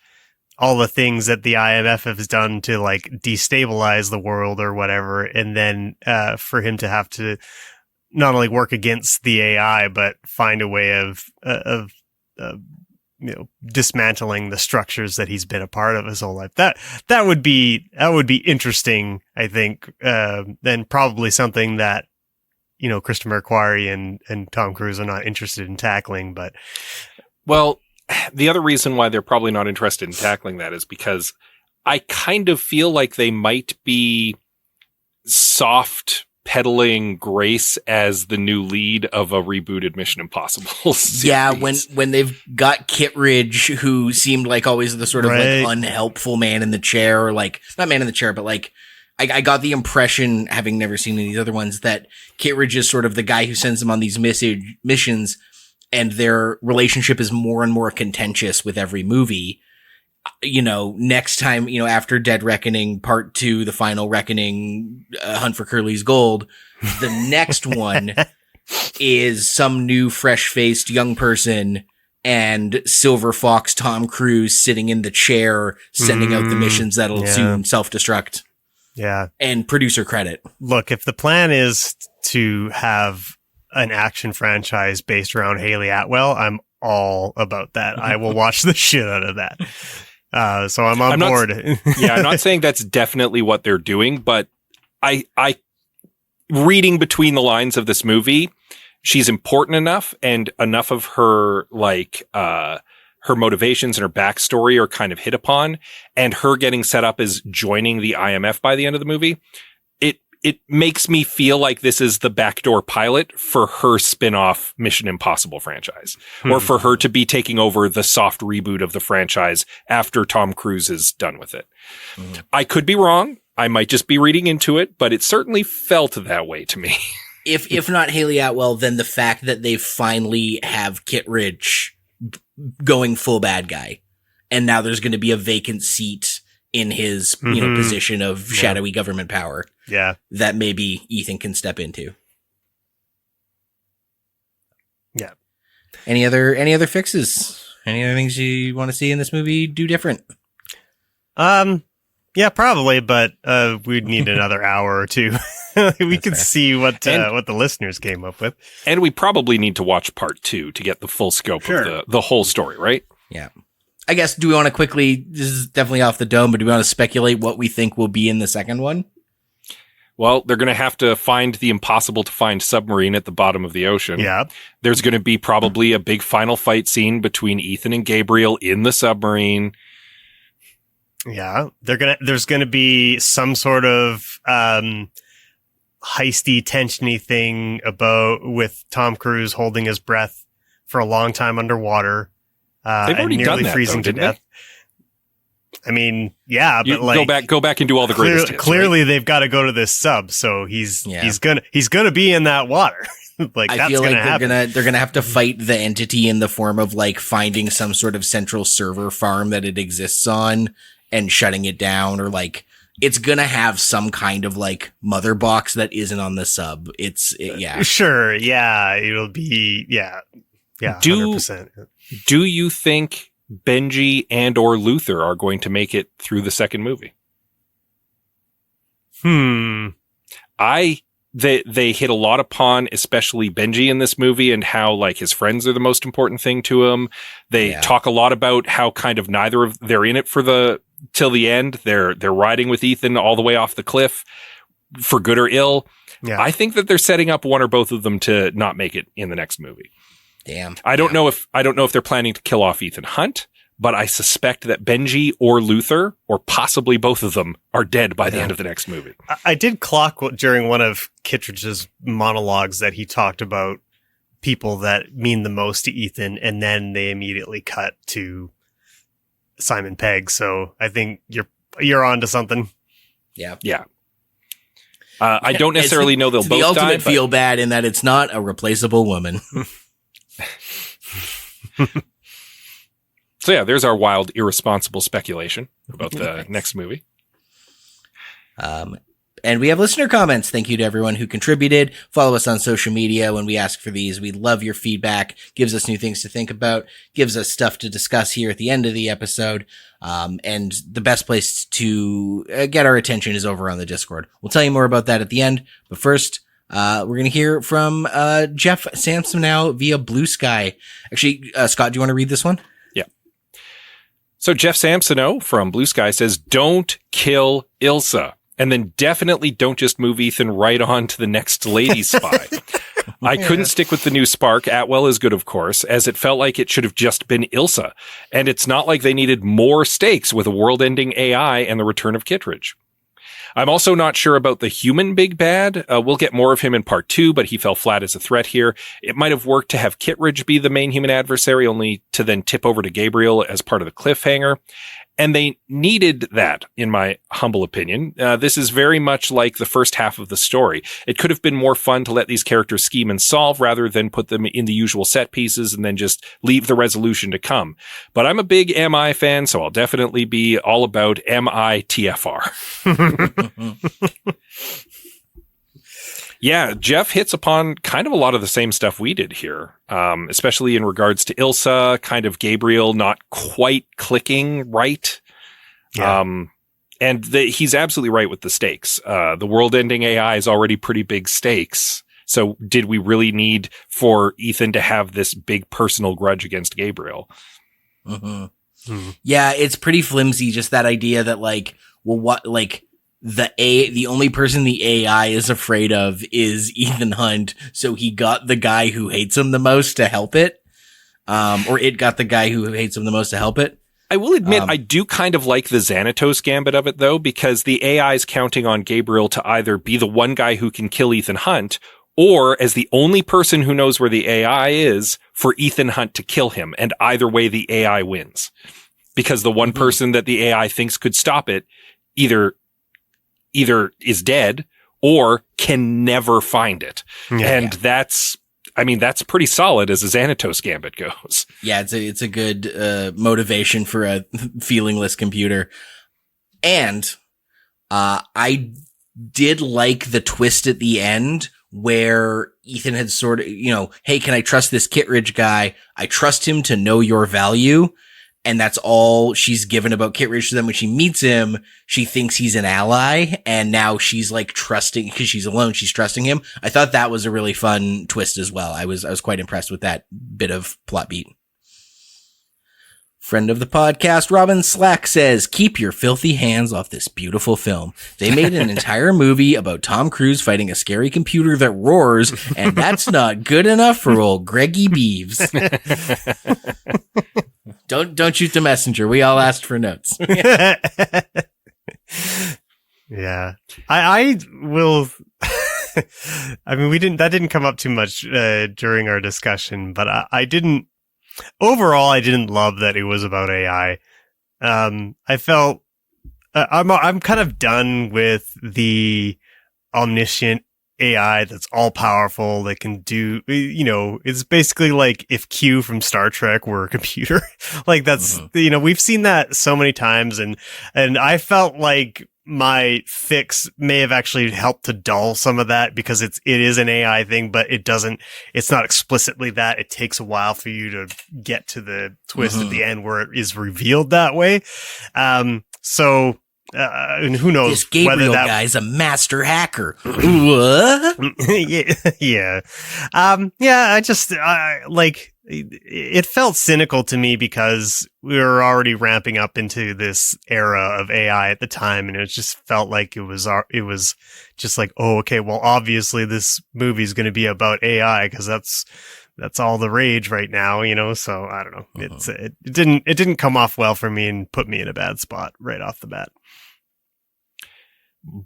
all the things that the IMF has done to like destabilize the world or whatever, and then for him to have to not only work against the AI but find a way of dismantling the structures that he's been a part of his whole life. That would be interesting, I think, and probably something that Christopher McQuarrie and Tom Cruise are not interested in tackling. But
Well, the other reason why they're probably not interested in tackling that is because I kind of feel like they might be soft peddling Grace as the new lead of a rebooted Mission Impossible series.
Yeah, when they've got Kittredge, who seemed like always the sort of
Right.
like unhelpful man in the chair, or like not man in the chair, but like I got the impression, having never seen any of these other ones, that Kittredge is sort of the guy who sends them on these missions, and their relationship is more and more contentious with every movie. Next time, after Dead Reckoning Part 2, The Final Reckoning, Hunt for Curly's Gold, the next one is some new fresh-faced young person and Silver Fox Tom Cruise sitting in the chair, sending out the missions that'll soon self-destruct.
yeah,
And producer credit.
look, if the plan is to have an action franchise based around Haley Atwell, I'm all about that. I will watch the shit out of that. So I'm on board.
Yeah, I'm not saying that's definitely what they're doing, but I reading between the lines of this movie, she's important enough, and enough of her her motivations and her backstory are kind of hit upon, and her getting set up as joining the IMF by the end of the movie. It makes me feel like this is the backdoor pilot for her spin-off Mission Impossible franchise, or for her to be taking over the soft reboot of the franchise after Tom Cruise is done with it. I could be wrong. I might just be reading into it, but it certainly felt that way to me.
If not Haley Atwell, then the fact that they finally have Kittredge going full bad guy, and now there's going to be a vacant seat in his position of shadowy government power.
Yeah.
That maybe Ethan can step into.
Yeah.
Any other fixes? Any other things you want to see in this movie do different?
Yeah, probably, but we'd need another hour or two. We could see what the listeners came up with.
And we probably need to watch part 2 to get the full scope of the whole story, right?
Yeah. I guess, do we want to quickly, this is definitely off the dome, but do we want to speculate what we think will be in the second one?
Well, they're going to have to find the impossible to find submarine at the bottom of the ocean.
Yeah.
There's going to be probably a big final fight scene between Ethan and Gabriel in the submarine.
Yeah. There's gonna be some sort of heisty, tensiony thing with Tom Cruise holding his breath for a long time underwater.
They've already
and
done
nearly
that,
freezing
though,
to
didn't
death. I mean, yeah,
You
but like
go back and do all the greatest hits,
clearly they've got to go to this sub, so he's gonna be in that water. Like
I
that's
feel
gonna
like
happen.
they're gonna have to fight the entity in the form of like finding some sort of central server farm that it exists on and shutting it down, or like it's gonna have some kind of like mother box that isn't on the sub. Yeah.
Sure. Yeah. It'll be, yeah. Yeah. 100%.
Do you think Benji and or Luther are going to make it through the second movie? They hit a lot upon, especially Benji in this movie, and how like his friends are the most important thing to him. They talk a lot about how kind of they're in it till the end. They're riding with Ethan all the way off the cliff for good or ill. Yeah. I think that they're setting up one or both of them to not make it in the next movie.
Damn.
I don't know if they're planning to kill off Ethan Hunt, but I suspect that Benji or Luther, or possibly both of them, are dead by the end of the next movie.
I did clock during one of Kittredge's monologues that he talked about people that mean the most to Ethan, and then they immediately cut to Simon Pegg. So I think you're on to something.
Yeah.
Yeah. I don't necessarily know they'll both die.
The ultimate feel bad in that it's not a replaceable woman.
So yeah, there's our wild, irresponsible speculation about the next movie.
And we have listener comments. Thank you to everyone who contributed. Follow us on social media when we ask for these. We love your feedback. Gives us new things to think about. Gives us stuff to discuss here at the end of the episode. And the best place to get our attention is over on the Discord. We'll tell you more about that at the end. But first, we're going to hear from Jeff Sampson now via Blue Sky. Actually, Scott, do you want to read this one?
So Jeff Samsonow from Blue Sky says, don't kill Ilsa. And then definitely don't just move Ethan right on to the next lady spy. I couldn't stick with the new spark. Atwell is good, of course, as it felt like it should have just been Ilsa. And it's not like they needed more stakes with a world-ending AI and the return of Kittredge. I'm also not sure about the human big bad. We'll get more of him in part 2, but he fell flat as a threat here. It might have worked to have Kittredge be the main human adversary, only to then tip over to Gabriel as part of the cliffhanger. And they needed that, in my humble opinion. This is very much like the first half of the story. It could have been more fun to let these characters scheme and solve rather than put them in the usual set pieces and then just leave the resolution to come. But I'm a big MI fan, so I'll definitely be all about MITFR. Yeah, Jeff hits upon kind of a lot of the same stuff we did here, especially in regards to Ilsa, kind of Gabriel not quite clicking right. Yeah. And he's absolutely right with the stakes. The world-ending AI is already pretty big stakes. So did we really need for Ethan to have this big personal grudge against Gabriel?
Yeah, it's pretty flimsy, just that idea that like, well, what, like, the only person the AI is afraid of is Ethan Hunt, so he got the guy who hates him the most to help it. Or it got the guy who hates him the most to help it.
I will admit, I do kind of like the Xanatos gambit of it, though, because the AI is counting on Gabriel to either be the one guy who can kill Ethan Hunt, or as the only person who knows where the AI is, for Ethan Hunt to kill him. And either way, the AI wins. Because the one person that the AI thinks could stop it either is dead or can never find it. That's pretty solid as a Xanatos gambit goes.
Yeah, it's a good motivation for a feelingless computer. And I did like the twist at the end where Ethan had sort of, hey, can I trust this Kittredge guy? I trust him to know your value. And that's all she's given about Kittredge. So then when she meets him, she thinks he's an ally. And now she's like trusting, because she's alone, she's trusting him. I thought that was a really fun twist as well. I was quite impressed with that bit of plot beat. Friend of the podcast, Robin Slack says, keep your filthy hands off this beautiful film. They made an entire movie about Tom Cruise fighting a scary computer that roars, and that's not good enough for old Greggy Beeves. Don't shoot the messenger. We all asked for notes.
Yeah. I will. I mean, that didn't come up too much during our discussion, but I didn't. Overall, I didn't love that it was about AI. I felt I'm kind of done with the omniscient AI that's all powerful, that can do, it's basically like if Q from Star Trek were a computer. Like that's, we've seen that so many times, and I felt like my fix may have actually helped to dull some of that, because it is an AI thing, but it's not explicitly that. It takes a while for you to get to the twist at the end where it is revealed that way. So and who knows
This Gabriel
whether that
guy's a master hacker. What?
yeah. I just, it felt cynical to me because we were already ramping up into this era of AI at the time. And it just felt like it was just like, oh, okay, well, obviously this movie is going to be about AI because that's all the rage right now, So I don't know. It didn't come off well for me and put me in a bad spot right off the bat.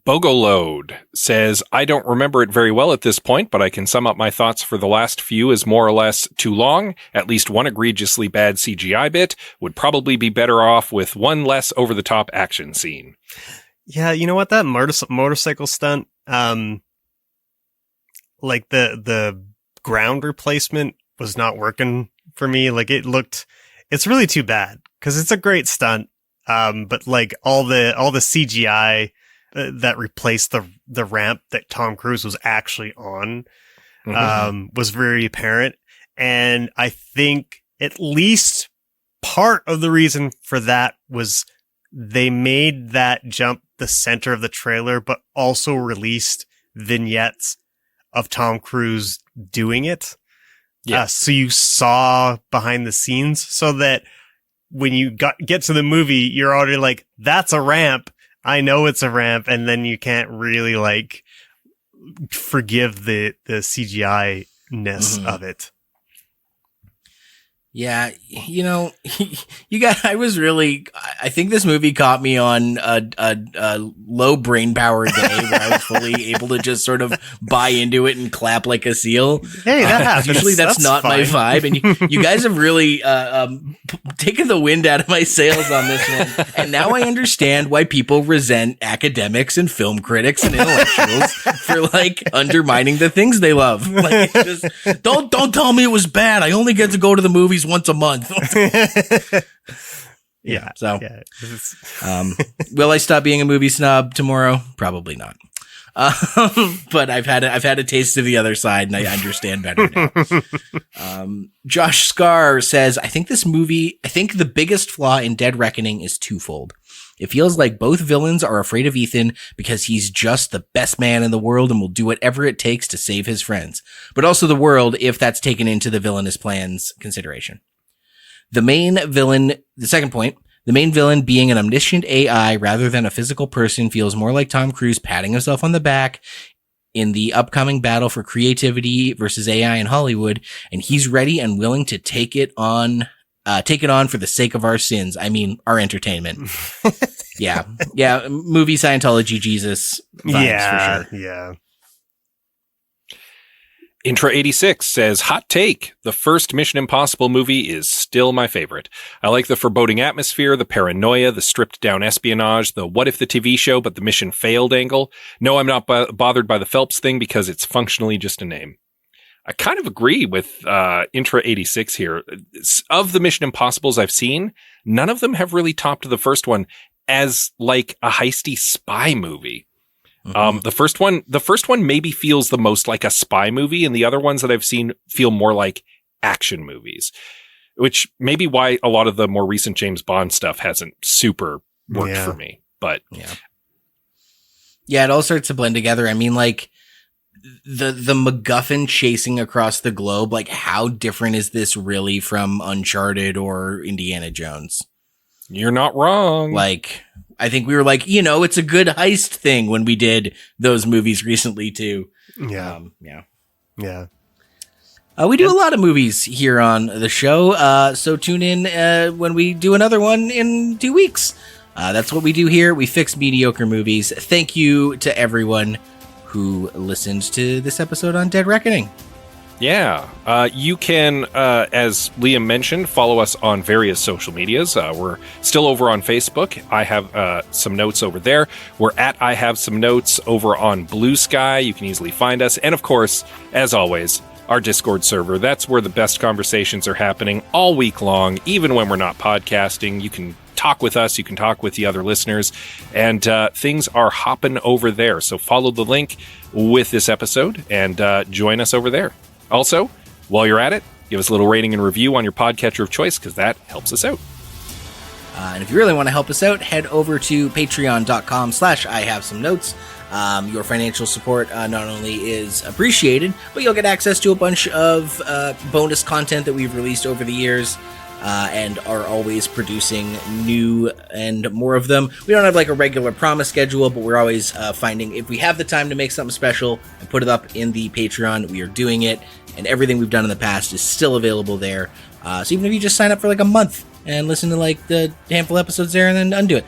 Bogoload says, I don't remember it very well at this point, but I can sum up my thoughts for the last few as more or less too long. At least one egregiously bad CGI bit would probably be better off with one less over-the-top action scene.
Yeah, you know what? That motorcycle stunt, like the ground replacement was not working for me. Like it's really too bad because it's a great stunt. But like all the CGI that replaced the ramp that Tom Cruise was actually on, was very apparent. And I think at least part of the reason for that was they made that jump the center of the trailer, but also released vignettes of Tom Cruise doing it. Yeah. So you saw behind the scenes, so that when you get to the movie, you're already like, that's a ramp. I know it's a ramp. And then you can't really forgive the CGI-ness of it.
Yeah, I think this movie caught me on a low brain power day where I was fully able to just sort of buy into it and clap like a seal.
Hey, that happens.
Usually that's not fine. My vibe. And you guys have really taken the wind out of my sails on this one. And now I understand why people resent academics and film critics and intellectuals for undermining the things they love. It's just, don't tell me it was bad. I only get to go to the movies once a month.
Yeah.
So, will I stop being a movie snob tomorrow? Probably not. But I've had a taste of the other side, and I understand better now. Josh Scar says, I think the biggest flaw in Dead Reckoning is twofold. It feels like both villains are afraid of Ethan because he's just the best man in the world and will do whatever it takes to save his friends, but also the world if that's taken into the villainous plan's consideration. The second point, the main villain being an omniscient AI rather than a physical person feels more like Tom Cruise patting himself on the back in the upcoming battle for creativity versus AI in Hollywood, and he's ready and willing to take it on for the sake of our sins. I mean, our entertainment. Yeah. Movie Scientology Jesus vibes for sure.
Yeah.
Intra 86 says, hot take. The first Mission Impossible movie is still my favorite. I like the foreboding atmosphere, the paranoia, the stripped down espionage, the what if the TV show but the mission failed angle. No, I'm not bothered by the Phelps thing because it's functionally just a name. I kind of agree with Intra 86 here. Of the Mission Impossibles I've seen, none of them have really topped the first one as like a heisty spy movie. The first one maybe feels the most like a spy movie, and the other ones that I've seen feel more like action movies, which may be why a lot of the more recent James Bond stuff hasn't super worked for me. But
yeah, it all starts to blend together. I mean, the MacGuffin chasing across the globe, how different is this really from Uncharted or Indiana Jones?
You're not wrong.
I think we were it's a good heist thing when we did those movies recently too.
Yeah.
Yeah. We do a lot of movies here on the show. So tune in when we do another one in 2 weeks. That's what we do here. We fix mediocre movies. Thank you to everyone who listened to this episode on Dead Reckoning.
Yeah. You can, as Liam mentioned, follow us on various social medias. We're still over on Facebook. I have some notes over there. We're at I Have Some Notes over on Blue Sky. You can easily find us. And of course, as always, our Discord server. That's where the best conversations are happening all week long, even when we're not podcasting. You can talk with us. You can talk with the other listeners, and things are hopping over there. So follow the link with this episode and join us over there. Also, while you're at it, give us a little rating and review on your podcatcher of choice, because that helps us out.
And if you really want to help us out, head over to patreon.com/IHaveSomeNotes. Your financial support not only is appreciated, but you'll get access to a bunch of bonus content that we've released over the years and are always producing new and more of them. We don't have like a regular promise schedule, but we're always finding if we have the time to make something special and put it up in the Patreon, we are doing it. And everything we've done in the past is still available there. So even if you just sign up for like a month and listen to like the handful of episodes there and then undo it,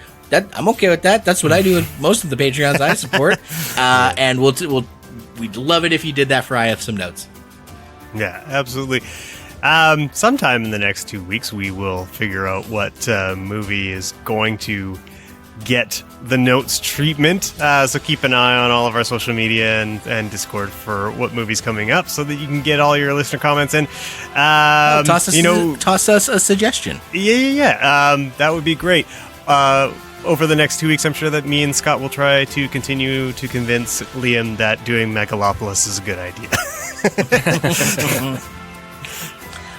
I'm okay with that. That's what I do with most of the Patreons I support. And we'd love it if you did that for I Have Some Notes.
Yeah, absolutely. Sometime in the next 2 weeks, we will figure out what movie is going to get the notes treatment. So keep an eye on all of our social media and Discord for what movie's coming up, so that you can get all your listener comments in.
Toss us a suggestion.
Yeah. That would be great. Over the next 2 weeks, I'm sure that me and Scott will try to continue to convince Liam that doing Megalopolis is a good idea.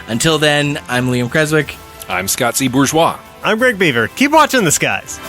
Until then, I'm Liam Creswick.
I'm Scott C. Bourgeois.
I'm Greg Beaver. Keep watching the skies.